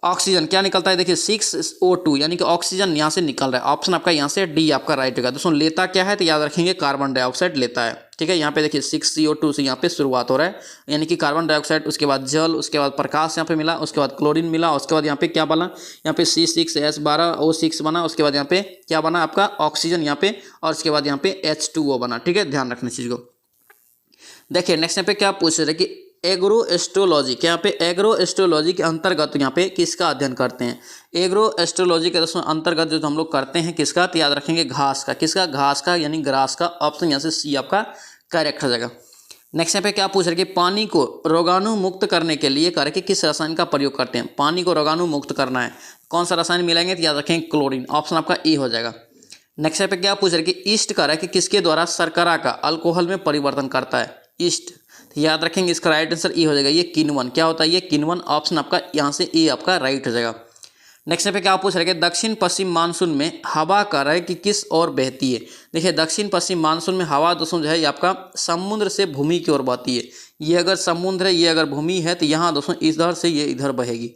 ऑक्सीजन क्या निकलता है, देखिए 6O2 यानी कि ऑक्सीजन यहाँ से निकल रहा है, ऑप्शन आपका यहाँ से डी आपका राइट होगा। दोस्तों लेता क्या है, तो याद रखेंगे कार्बन डाइऑक्साइड लेता है, ठीक है। यहाँ पे देखिए 6CO2 से यहाँ पे शुरुआत हो रहा है, यानी कि कार्बन डाइऑक्साइड, उसके बाद जल, उसके बाद प्रकाश यहाँ पे मिला, उसके बाद क्लोरीन मिला, उसके बाद यहाँ पे क्या बना, यहाँ पे C6H12O6 बना, उसके बाद यहाँ पे क्या बना आपका ऑक्सीजन यहाँ पे, और उसके बाद यहाँ पे H2O बना, ठीक है, ध्यान रखना इस चीज को। देखिए नेक्स्ट यहाँ पे क्या पूछ रहे कि एग्रो एस्ट्रोलॉजी, क्या यहाँ पे एग्रो एस्ट्रोलॉजी के अंतर्गत यहाँ पे किसका अध्ययन करते हैं। एग्रो एस्ट्रोलॉजी के दोस्तों अंतर्गत जो हम लोग करते हैं किसका, तो याद रखेंगे घास का, किसका घास का यानी ग्रास का, ऑप्शन यहाँ से सी आपका करेक्ट हो जाएगा। नेक्स्ट यहाँ पे क्या पूछ रहे कि पानी को रोगाणु मुक्त करने के लिए करके किस रसायन का प्रयोग करते हैं। पानी को रोगाणु मुक्त करना है, कौन सा रसायन मिलाएंगे, तो याद रखेंगे क्लोरीन, ऑप्शन आपका ए हो जाएगा। नेक्स्ट यहाँ पे क्या पूछ रहे कि ईस्ट का कि किसके द्वारा शर्करा का अल्कोहल में परिवर्तन करता है, ईस्ट, याद रखेंगे इसका राइट आंसर ए हो जाएगा, ये किण्वन, क्या होता है ये किण्वन, ऑप्शन आपका यहाँ से ए आपका राइट हो जाएगा। नेक्स्ट पे क्या पूछ रहे हैं दक्षिण पश्चिम मानसून में हवा का रह कि किस ओर बहती है। देखिए दक्षिण पश्चिम मानसून में हवा दोस्तों जो है ये आपका समुद्र से भूमि की ओर बहती है, ये अगर समुद्र है ये अगर भूमि है तो यहाँ दोस्तों इधर से ये इधर बहेगी,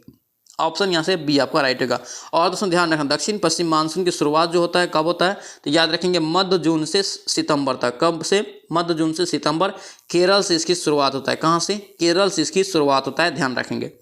ऑप्शन यहाँ से बी आपका राइट होगा। और दोस्तों ध्यान रखना दक्षिण पश्चिम मानसून की शुरुआत जो होता है कब होता है, तो याद रखेंगे मध्य जून से सितंबर तक, कब से मध्य जून से सितंबर, केरल से इसकी शुरुआत होता है, कहाँ से केरल से इसकी शुरुआत होता है, ध्यान रखेंगे।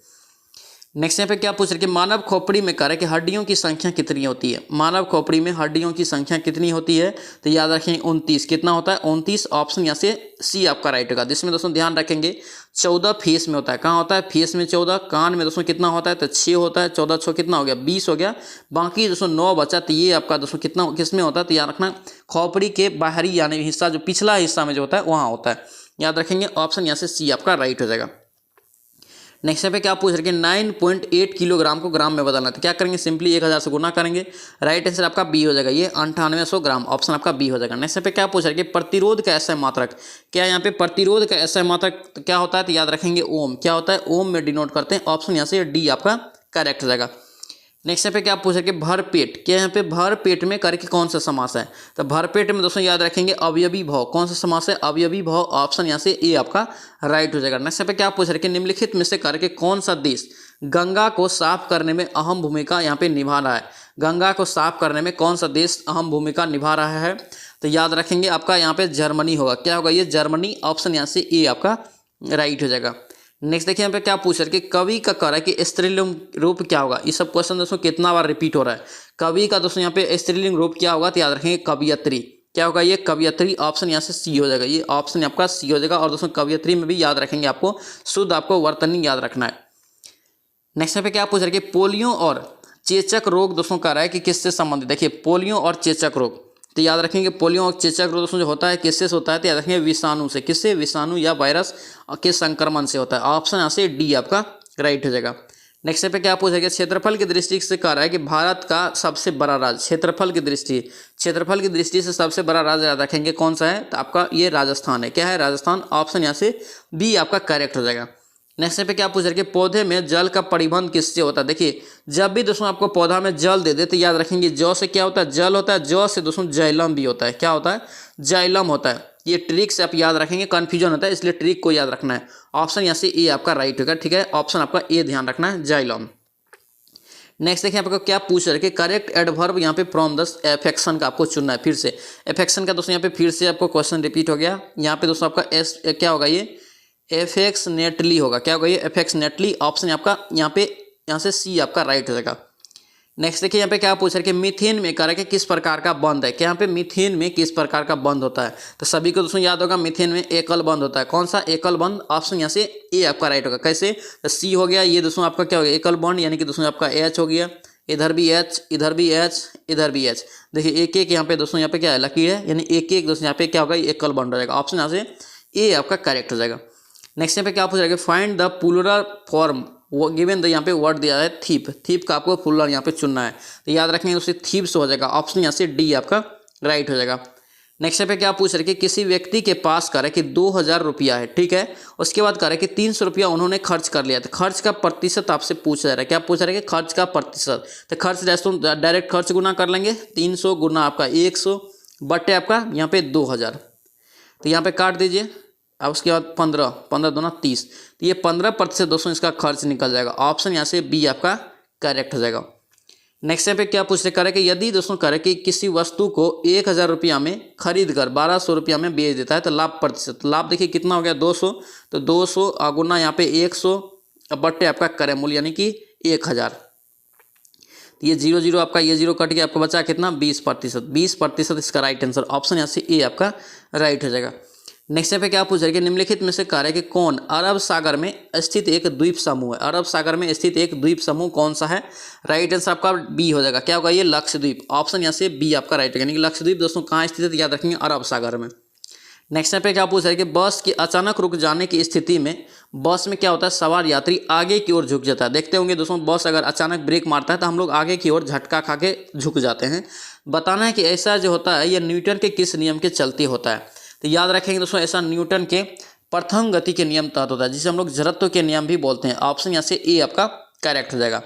नेक्स्ट यहाँ पे क्या पूछ रहे कि मानव खोपड़ी में कार्य कि हड्डियों की संख्या कितनी होती है। मानव खोपड़ी में हड्डियों की संख्या कितनी होती है, तो याद रखेंगे 29। कितना होता है 29, ऑप्शन यहाँ से सी आपका राइट होगा। जिसमें दोस्तों ध्यान रखेंगे 14 फेस में होता है। कहाँ होता है, फेस में 14, कान में दोस्तों कितना होता है, तो 6 होता है। 14 6 कितना हो गया, 20 हो गया। बाकी दोस्तों 9 बचा, तो ये आपका दोस्तों कितना किस में होता है, तो याद रखना खोपड़ी के बाहरी यानी हिस्सा जो पिछला हिस्सा में जो होता है वहाँ होता है। याद रखेंगे ऑप्शन यहाँ से सी आपका राइट हो जाएगा। नेक्स्ट यहाँ पे क्या पूछ रहे हैं 9.8 किलोग्राम को ग्राम में बदलना, तो क्या करेंगे, सिंपली 1000 से गुना करेंगे। राइट आंसर आपका बी हो जाएगा, ये 9800 ग्राम, ऑप्शन आपका बी हो जाएगा। नेक्स्ट यहाँ पे क्या पूछ रहे हैं प्रतिरोध का ऐसा मात्रक, क्या यहाँ पे प्रतिरोध का ऐसा मात्रक क्या होता है, तो याद रखेंगे ओम। क्या होता है, ओम में डिनोट करते हैं, ऑप्शन यहाँ से डी आपका करेक्ट हो जाएगा। नेक्स्ट यहाँ पे क्या पूछ रहे हैं भरपेट, क्या यहाँ पे भरपेट में करके कौन सा समास है, तो भरपेट में दोस्तों याद रखेंगे अवयवी भाव। कौन सा समास है, अवयवी भाव, ऑप्शन यहाँ से ए आपका राइट हो जाएगा। नेक्स्ट यहाँ पे क्या पूछ रहे हैं निम्नलिखित में से करके कौन सा देश गंगा को साफ करने में अहम भूमिका यहाँ पे निभा रहा है। गंगा को साफ करने में कौन सा देश अहम भूमिका निभा रहा है, तो याद रखेंगे आपका यहाँ पे जर्मनी होगा। क्या होगा, ये जर्मनी, ऑप्शन यहाँ से ए आपका राइट हो जाएगा। नेक्स्ट देखिए यहाँ पे क्या पूछ रहे कि कवि का कर है कि स्त्रीलिंग रूप क्या होगा। ये सब क्वेश्चन दोस्तों कितना बार रिपीट हो रहा है। कवि का दोस्तों यहाँ पे स्त्रीलिंग रूप क्या होगा, तो याद रखेंगे कवियत्री। क्या होगा, ये कवियत्री, ऑप्शन यहाँ से सी हो जाएगा, ये ऑप्शन आपका सी हो जाएगा। और दोस्तों कवियत्री में भी याद रखेंगे आपको शुद्ध आपको वर्तनी याद रखना है। नेक्स्ट यहाँ पे क्या पूछ रहे कि पोलियो और चेचक रोग दोस्तों कह रहा है कि किससे संबंधित। देखिए पोलियो और चेचक रोग, तो याद रखेंगे पोलियो और चेचक रोग दोस्तों जो होता है किससे होता है, तो याद रखेंगे विषाणु से। किससे, विषाणु या वायरस के संक्रमण से होता है, ऑप्शन यहाँ से डी आपका राइट हो जाएगा। नेक्स्ट पे क्या पूछेगा क्षेत्रफल की दृष्टि से कह रहा है कि भारत का सबसे बड़ा राज्य, क्षेत्रफल की दृष्टि से सबसे बड़ा राज्य याद रखेंगे कौन सा है, तो आपका ये राजस्थान है। क्या है, राजस्थान, ऑप्शन यहाँ से बी आपका करेक्ट हो जाएगा। नेक्स्ट पे क्या पूछ रहे हैं पौधे में जल का परिवहन किससे होता है। देखिए जब भी दोस्तों आपको पौधा में जल दे दे तो याद रखेंगे जौ से क्या होता है, जल होता है। जौ से दोस्तों जाइलम भी होता है। क्या होता है, जाइलम होता है। ये ट्रिक से आप याद रखेंगे, कन्फ्यूजन होता है इसलिए ट्रिक को याद रखना है। ऑप्शन यहाँ से ए आपका राइट होगा, ठीक है, ऑप्शन आपका ए ध्यान रखना है, जाइलम। नेक्स्ट देखिए आपको क्या पूछ रहे हैं करेक्ट एडवर्ब यहाँ पे फ्रॉम द एफेक्शन का आपको चुनना है। फिर से एफेक्शन का दोस्तों यहाँ पे फिर से आपको क्वेश्चन रिपीट हो गया। यहाँ पे दोस्तों आपका एस क्या होगा, ये एफेक्शनेटली होगा। क्या होगा, ये एफेक्शनेटली, ऑप्शन आपका यहाँ से सी आपका राइट हो जाएगा। नेक्स्ट देखिए यहाँ पे क्या पूछ रहे कि मीथेन में कह रहा है कि किस प्रकार का बंध है। क्या यहाँ पे मीथेन में किस प्रकार का बंध होता है, तो सभी को दोस्तों याद होगा मीथेन में एकल बंध होता है। कौन सा, एकल बंध, ऑप्शन यहाँ से ए आपका राइट होगा। कैसे, तो सी हो गया, ये दोस्तों आपका क्या हो गया, एकल बंध, यानी कि दोस्तों आपका एच हो गया, इधर भी एच, इधर भी एच, इधर भी एच। देखिए एक एक यहाँ पे दोस्तों यहाँ पे क्या है, लकीर है, यानी एक एक दोस्तों यहाँ पे क्या होगा, एकल बंध हो जाएगा। ऑप्शन यहाँ से ए आपका करेक्ट हो जाएगा। नेक्स्ट यहाँ पे क्या पूछ रहा है फाइंड द प्लूरल फॉर्म वो गिवन द यहाँ पे वर्ड दिया है थीप। थीप का आपको प्लूरल यहाँ पे चुनना है, तो याद रखेंगे उससे थीप्स हो जाएगा। ऑप्शन यहाँ से डी आपका राइट हो जाएगा। नेक्स्ट यहाँ पे क्या पूछ रहे कि किसी व्यक्ति के पास करे कि 2000 रुपया है, ठीक है, उसके बाद करे कि 300 रुपया उन्होंने खर्च कर लिया, तो खर्च का प्रतिशत आपसे पूछा जा रहा है। क्या पूछ रहे हैं कि खर्च का प्रतिशत, तो खर्च डायरेक्ट खर्च गुना कर लेंगे, 300 गुना आपका 100 बटे आपका यहाँ पे 2000, तो यहाँ पे काट दीजिए। अब उसके बाद 15 दूना 30, तो ये 15% दोस्तों इसका खर्च निकल जाएगा। ऑप्शन यहाँ से बी आपका करेक्ट हो जाएगा। नेक्स्ट यहाँ पे क्या पूछ रहे करें कि यदि दोस्तों करें कि किसी वस्तु को 1000 रुपया में खरीद कर 1200 रुपया में बेच देता है तो लाभ प्रतिशत, लाभ देखिए कितना हो गया 200, तो 200 गुना यहाँ पे 100 बट्टे आपका क्रय मूल्य यानी कि 1000, तो ये 0 आपका, ये 0 कट के आपको बचा कितना 20%। 20% इसका राइट आंसर, ऑप्शन यहाँ से ए आपका राइट हो जाएगा। नेक्स्ट पे क्या पूछ रहे कि निम्नलिखित में से कार्य कि कौन अरब सागर में स्थित एक द्वीप समूह है। अरब सागर में स्थित एक द्वीप समूह कौन सा है, राइट आंसर आपका बी हो जाएगा। क्या होगा, ये लक्षद्वीप, ऑप्शन यहाँ से बी आपका राइट होगा। यानी कि लक्षद्वीप दोस्तों कहाँ स्थित है, याद रखेंगे अरब सागर में। नेक्स्ट पे क्या पूछ रहे कि बस की अचानक रुक जाने की स्थिति में बस में क्या होता है, सवार यात्री आगे की ओर झुक जाता है। देखते होंगे दोस्तों बस अगर अचानक ब्रेक मारता है तो हम लोग आगे की ओर झटका खा के झुक जाते हैं। बताना है कि ऐसा जो होता है यह न्यूटन के किस नियम के चलते होता है, तो याद रखेंगे दोस्तों ऐसा न्यूटन के प्रथम गति के नियम तहत होता है, जिसे हम लोग जड़त्व के नियम भी बोलते हैं। ऑप्शन यहाँ से ए आपका करेक्ट हो जाएगा।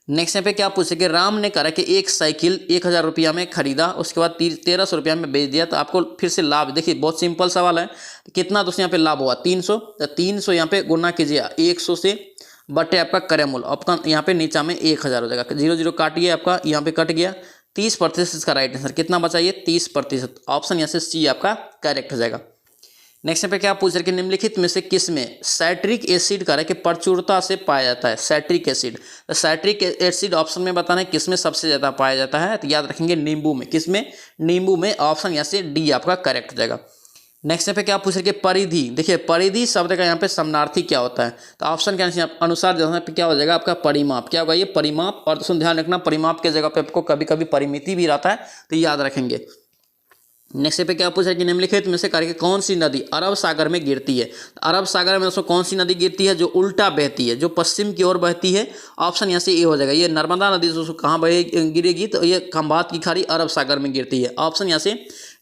नेक्स्ट यहाँ पे क्या पूछे कि राम ने कहा कि एक साइकिल 1000 रुपया में खरीदा, उसके बाद 1300 रुपया में बेच दिया, तो आपको फिर से लाभ, देखिए बहुत सिंपल सवाल है, तो कितना दोस्तों यहाँ पे लाभ हुआ 300, तो 300 यहाँ पे गुना कीजिए 100 से बटे आपका क्रय मूल्य, आपका यहाँ पे नीचा में 1000 हो जाएगा। 0 काटिए आपका यहाँ पे कट गया, 30% इसका राइट आंसर, कितना बचा ये 30%, ऑप्शन यहाँ से सी आपका करेक्ट हो जाएगा। नेक्स्ट पे क्या पूछ रहे कि निम्नलिखित में से किस में साइट्रिक एसिड का कि प्रचुरता से पाया जाता है साइट्रिक एसिड। तो साइट्रिक एसिड ऑप्शन में बताना है किस में सबसे ज़्यादा पाया जाता है, तो याद रखेंगे नींबू में। किस में? नींबू में। ऑप्शन यहाँ से डी आपका करेक्ट हो जाएगा। नेक्स्ट पे क्या पूछ रहे कि परिधि, देखिए परिधि शब्द का यहाँ पे समानार्थी क्या होता है, तो ऑप्शन के अनुसार यहाँ पे क्या हो जाएगा आपका परिमाप। क्या होगा ये? परिमाप। और दोस्तों ध्यान रखना परिमाप के जगह पे आपको कभी कभी परिमिति भी रहता है, तो याद रखेंगे। नेक्स्ट पे क्या पूछा कि निम्नलिखित में से करके कौन सी नदी अरब सागर में गिरती है। तो अरब सागर में दोस्तों कौन सी नदी गिरती है जो उल्टा बहती है, जो पश्चिम की ओर बहती है? ऑप्शन यहाँ से ए हो जाएगा। ये नर्मदा नदी दोस्तों कहाँ गिरेगी, तो ये खंभात की खाड़ी अरब सागर में गिरती है। ऑप्शन यहाँ से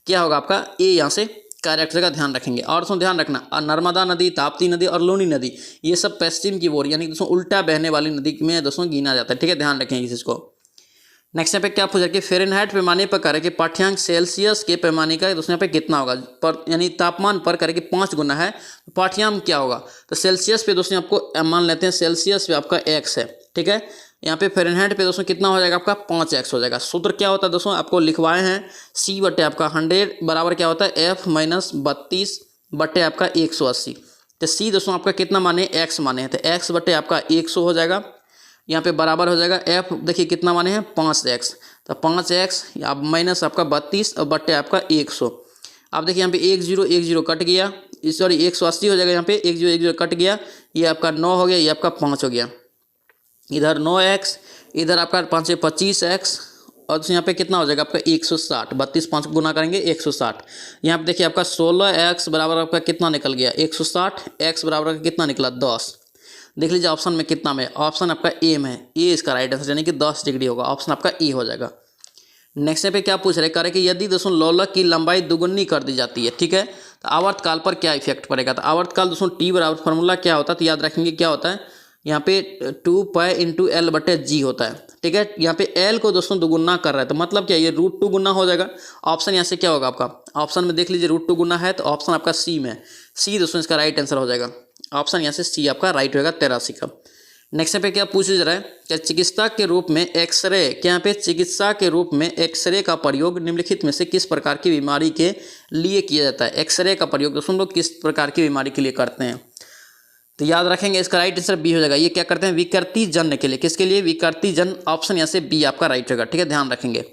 क्या होगा आपका? ए यहाँ से करेक्ट जगह ध्यान रखेंगे। और दोस्तों ध्यान रखना नर्मदा नदी, ताप्ती नदी और लूनी नदी ये सब पश्चिम की ओर यानी दोस्तों उल्टा बहने वाली नदी में दोस्तों गिना जाता है। ठीक है, ध्यान रखेंगे इस चीज़ को। नेक्स्ट पे क्या पूछा कि फ़ारेनहाइट पैमाने पर करे कि पाठ्यांक सेल्सियस के पैमाने का दोस्तों यहाँ पे कितना होगा, पर यानी तापमान पर करे कि 5 गुना है, तो पाठ्यांक क्या होगा? तो सेल्सियस पे दोस्तों आपको मान लेते हैं सेल्सियस पे आपका x है। ठीक है, यहाँ पे फ़ारेनहाइट पे दोस्तों कितना हो जाएगा आपका? 5x हो जाएगा। सूत्र क्या होता है दोस्तों आपको लिखवाए हैं, c बटे आपका 100 बराबर क्या होता है? f माइनस 32 बटे आपका 180। तो c दोस्तों आपका कितना माने? x माने हैं, तो x बटे आपका 100 हो जाएगा। यहाँ पे बराबर हो जाएगा f, देखिए कितना माने हैं? 5x, तो 5x अब माइनस आपका 32 और बटे आपका 100। अब देखिए यहाँ पे 1 0 कट गया, सॉरी 180 हो जाएगा। यहाँ पे 1 0 कट गया, ये आपका 9 हो गया, ये आपका 5 हो गया। इधर 9x, इधर आपका 5 से 25x, और यहाँ पे कितना हो जाएगा आपका? 160। 32 5 गुना करेंगे 160। यहाँ पे देखिए आपका 16x बराबर आपका कितना निकल गया? 160। x बराबर कितना निकला? 10। देख लीजिए ऑप्शन में कितना में, ऑप्शन आपका ए में है। ए इसका राइट आंसर यानी कि 10 डिग्री होगा। ऑप्शन आपका ए हो जाएगा। नेक्स्ट पे क्या पूछ रहे करे कि यदि दोस्तों लोलक की लंबाई दुगुनी कर दी जाती है, ठीक है, तो आवर्तकाल पर क्या इफेक्ट पड़ेगा? तो आवर्तकाल दोस्तों टी बराबर फॉर्मूला क्या होता है, तो याद रखेंगे क्या होता है यहाँ पे 2 पाई इंटू एल बटे जी होता है। ठीक है, यहाँ पे एल को दोस्तों दुगुना कर रहा है, तो मतलब क्या ये √2 गुना हो जाएगा। ऑप्शन यहाँ से क्या होगा आपका? ऑप्शन में देख लीजिए √2 गुना है, तो ऑप्शन आपका सी में, सी दोस्तों इसका राइट आंसर हो जाएगा। ऑप्शन यहाँ से सी आपका राइट होगा 83 का। नेक्स्ट पे क्या पूछ जा रहा है कि चिकित्सा के रूप में एक्सरे, क्या यहाँ पे चिकित्सा के रूप में एक्सरे का प्रयोग निम्नलिखित में से किस प्रकार की बीमारी के लिए किया जाता है? एक्सरे का प्रयोग दोस्तों हम लोग किस प्रकार की बीमारी के लिए करते हैं? तो याद रखेंगे इसका राइट आंसर बी हो जाएगा। ये क्या करते हैं? विकृति जन्य के लिए। किसके लिए? विकृति जन्य। ऑप्शन यहाँ से बी आपका राइट होगा। ठीक है, ध्यान रखेंगे।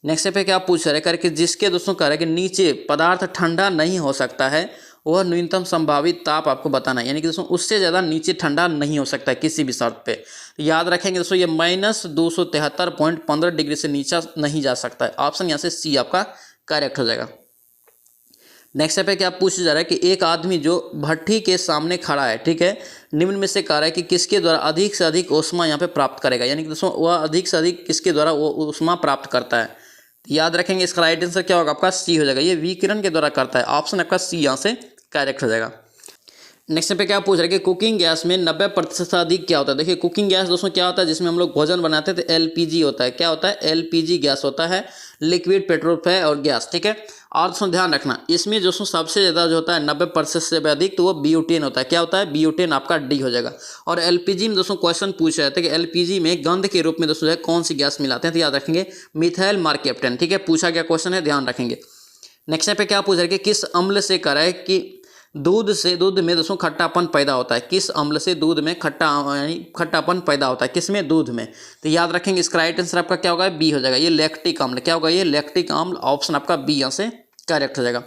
नेक्स्ट पे क्या पूछ रहे हैं कि जिसके दोस्तों कह रहे हैं कि नीचे पदार्थ ठंडा नहीं हो सकता है, वह न्यूनतम संभावित ताप आपको बताना है, यानी कि दोस्तों उससे ज़्यादा नीचे ठंडा नहीं हो सकता है किसी भी शर्त पे। याद रखेंगे दोस्तों ये -273.15 डिग्री से नीचे नहीं जा सकता है। ऑप्शन यहाँ से सी आपका करेक्ट हो जाएगा। नेक्स्ट पे क्या पूछा जा रहा है कि एक आदमी जो भट्ठी के सामने खड़ा है, ठीक है, निम्न में से कह रहा है कि किसके द्वारा अधिक से अधिक ऊष्मा यहाँ पे प्राप्त करेगा, यानी कि दोस्तों वह अधिक से अधिक किसके द्वारा वो ऊष्मा प्राप्त करता है। याद रखेंगे इसका राइट आंसर क्या होगा आपका? सी हो जाएगा। ये विकिरण के द्वारा करता है। ऑप्शन आपका सी यहाँ से करेक्ट हो जाएगा। नेक्स्ट पे क्या पूछ रहे हैं कि कुकिंग गैस में 90% से अधिक क्या होता है? देखिए कुकिंग गैस दोस्तों क्या होता है, जिसमें हम लोग भोजन बनाते हैं, तो एलपीजी होता है। क्या होता है? एलपीजी गैस होता है, लिक्विड पेट्रोल और गैस। ठीक है, और दोस्तों ध्यान रखना इसमें दोस्तों सबसे ज़्यादा जो होता है 90% से अधिक, तो वो ब्यूटेन होता है। क्या होता है? ब्यूटेन आपका डी हो जाएगा। और एलपीजी में दोस्तों क्वेश्चन पूछ रहे थे कि एलपीजी में गंध के रूप में दोस्तों है कौन सी गैस मिलाते हैं, तो याद रखेंगे मिथाइल मरकैप्टन। ठीक है, पूछा गया क्वेश्चन है, ध्यान रखेंगे। नेक्स्ट पे क्या पूछ रहे हैं कि किस अम्ल से कराए कि दूध में दोस्तों खट्टापन पैदा होता है? किस अम्ल से दूध में खट्टापन पैदा होता है? किस में? दूध में। तो याद रखेंगे इसका राइट आंसर आपका क्या होगा? बी हो जाएगा। ये लैक्टिक अम्ल। क्या होगा? ये लैक्टिक अम्ल। ऑप्शन आपका बी यहाँ से करेक्ट हो जाएगा।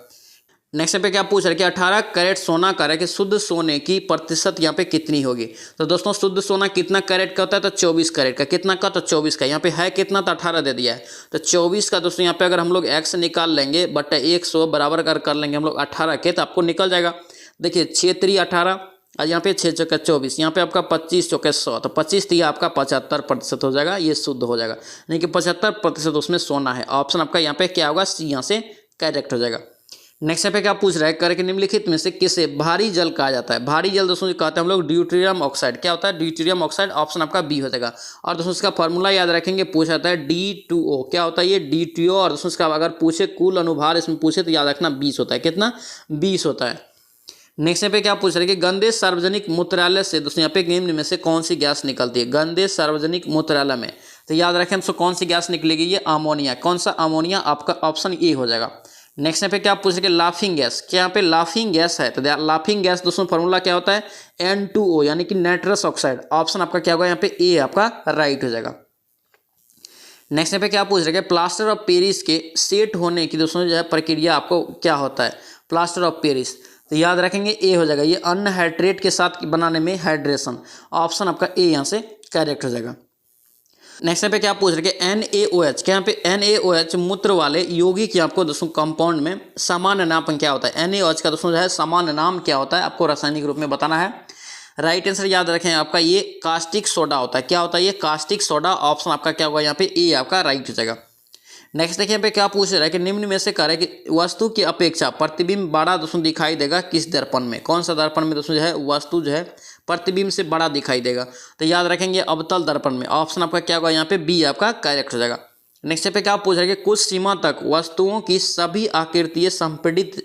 नेक्स्ट पे क्या पूछ रहे हैं कि 18 कैरेट सोना का है कि शुद्ध सोने की प्रतिशत यहाँ पे कितनी होगी? तो दोस्तों शुद्ध सोना कितना कैरेट का होता है? तो 24 कैरेट का। कितना का? तो 24 का। यहाँ पे है कितना? तो 18 दे दिया है, तो 24 का दोस्तों यहाँ पे अगर हम लोग x निकाल लेंगे बट 100 बराबर कर लेंगे हम लोग 18 के, तो आपको निकल जाएगा। देखिए 6 3 18 और यहाँ पे 6 चौके 24, यहाँ पे आपका 25 चौके 100, तो 25 दिया आपका 75% हो जाएगा। ये शुद्ध हो जाएगा, यानी कि 75% उसमें सोना है। ऑप्शन आपका यहाँ पे क्या होगा? सी यहाँ से करेक्ट हो जाएगा। नेक्स्ट पे क्या पूछ रहा है करके निम्नलिखित में से किसे भारी जल कहा जाता है? भारी जल दोस्तों कहते हैं हम लोग ड्यूटेरियम ऑक्साइड। क्या होता है? Deuterium oxide. ऑप्शन आपका बी हो जाएगा। और दोस्तों इसका फॉर्मूला याद रखेंगे, पूछा जाता है D2O। क्या होता है? ये D2O। और दोस्तों इसका अगर पूछे कुल अनुभार इसमें पूछे तो याद रखना 20 होता है। कितना? 20 होता है। नेक्स्ट पे क्या पूछ रहे हैं कि गंदे सार्वजनिक मूत्रालय से दोस्तों यहाँ पे निम्न में से कौन सी गैस निकलती है? गंदे सार्वजनिक मूत्रालय में, तो याद रखें हमसे कौन सी गैस निकलेगी? ये अमोनिया। कौन सा? अमोनिया। आपका ऑप्शन ए हो जाएगा। नेक्स्ट यहाँ पे क्या पूछ रहे लाफिंग गैस, क्या यहाँ पे लाफिंग गैस है तो लाफिंग गैस दोस्तों फॉर्मूला क्या होता है N2O यानी कि नाइट्रस ऑक्साइड। ऑप्शन आपका क्या होगा यहाँ पे ए आपका राइट हो जाएगा। नेक्स्ट यहाँ पे क्या पूछ रहे हैं प्लास्टर ऑफ पेरिस के सेट होने की दोस्तों जो है प्रक्रिया आपको क्या होता है प्लास्टर ऑफ पेरिस, तो याद रखेंगे ए हो जाएगा, ये अनहाइड्रेट के साथ बनाने में हाइड्रेशन। ऑप्शन आपका ए यहाँ से करेक्ट हो जाएगा। नेक्स्ट यहाँ पे क्या पूछ रहे हैं NaOH, क्या यहाँ पे NaOH मूत्र वाले यौगिक की आपको दोस्तों कंपाउंड में सामान्य नाम क्या होता है। NaOH का दोस्तों जो है सामान्य नाम क्या होता है आपको रासायनिक रूप में बताना है। राइट आंसर याद रखें आपका ये कास्टिक सोडा होता है। क्या होता है ये कास्टिक सोडा। ऑप्शन आपका क्या होगा यहाँ पे ए आपका राइट हो जाएगा। नेक्स्ट देखिए यहाँ पे क्या पूछ रहा है कि निम्न में से कार्य कि वस्तु की अपेक्षा प्रतिबिंब बड़ा दोस्तों दिखाई देगा किस दर्पण में। कौन सा दर्पण में दोस्तों जो है वस्तु जो है प्रतिबिंब से बड़ा दिखाई देगा, तो याद रखेंगे अवतल दर्पण में। ऑप्शन आपका क्या होगा यहाँ पे बी आपका करेक्ट हो जाएगा। नेक्स्ट यहाँ पे क्या पूछ रहा है कि कुछ सीमा तक वस्तुओं की सभी आकृतियां संपीड़ित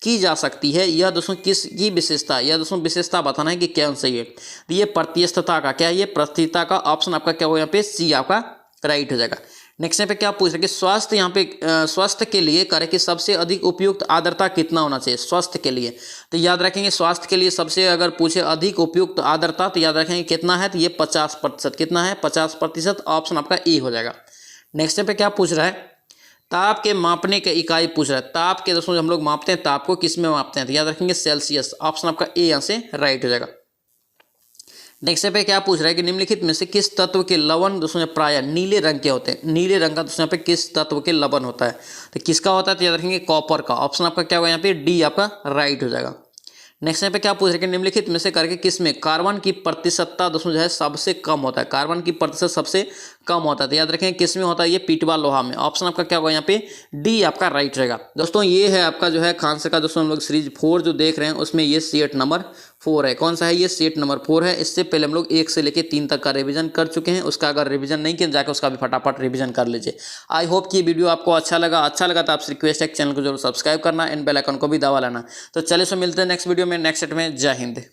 की जा सकती है, यह दोस्तों किसकी विशेषता, यह दोस्तों विशेषता बताना है कि क्या सही है। तो ये प्रत्यस्थता का क्या है ये प्रस्थिरता का। ऑप्शन आपका क्या होगा यहाँ पे सी आपका राइट हो जाएगा। नेक्स्ट यहाँ पे क्या पूछ रहे हैं कि स्वास्थ्य यहाँ पे स्वास्थ्य के लिए कार्य की सबसे अधिक उपयुक्त आर्द्रता कितना होना चाहिए स्वास्थ्य के लिए, तो याद रखेंगे स्वास्थ्य के लिए सबसे अगर पूछे अधिक उपयुक्त आर्द्रता तो याद रखेंगे कितना है, तो ये 50%। कितना है 50%। ऑप्शन आपका ए हो जाएगा। नेक्स्ट यहाँ पे क्या पूछ रहा है ताप के मापने की इकाई पूछ रहा है। ताप के दोस्तों हम लोग मापते हैं ताप को किस में मापते हैं, तो याद रखेंगे सेल्सियस। ऑप्शन आपका ए यहाँ से राइट हो जाएगा। नेक्स्ट पे क्या पूछ रहा है कि निम्नलिखित में से किस तत्व के लवण दोस्तों प्राय नीले रंग के होते हैं। नीले रंग का दोस्तों यहाँ पे किस तत्व के लवण होता है, तो किसका होता है, तो याद रखेंगे कॉपर का। ऑप्शन आपका क्या होगा यहाँ पे डी आपका राइट हो जाएगा। नेक्स्ट यहाँ पे क्या पूछ रहे हैं कि निम्नलिखित में से करके किस में कार्बन की प्रतिशतता दोस्तों जो है सबसे कम होता है। कार्बन की प्रतिशत सबसे कम होता है, तो याद रखें किस में होता है ये पीटवा लोहा में। ऑप्शन आपका क्या होगा यहाँ पे डी आपका राइट रहेगा। दोस्तों ये है आपका जो है खान सर का दोस्तों हम लोग सीरीज 4 जो देख रहे हैं उसमें ये सेट नंबर 4 है। कौन सा है ये सेट नंबर 4 है। इससे पहले हम लोग 1 से लेकर 3 तक का रिवीजन कर चुके हैं। उसका अगर रिवीजन नहीं किया जाकर उसका भी फटाफट रिवीजन कर लीजिए। आई होप कि ये वीडियो आपको अच्छा लगा तो आपसे रिक्वेस्ट है चैनल को जरूर सब्सक्राइब करना एंड बेल आइकन को भी दबा लेना। तो चलिए सो मिलते हैं नेक्स्ट वीडियो में नेक्स्ट सेट में। जय हिंद।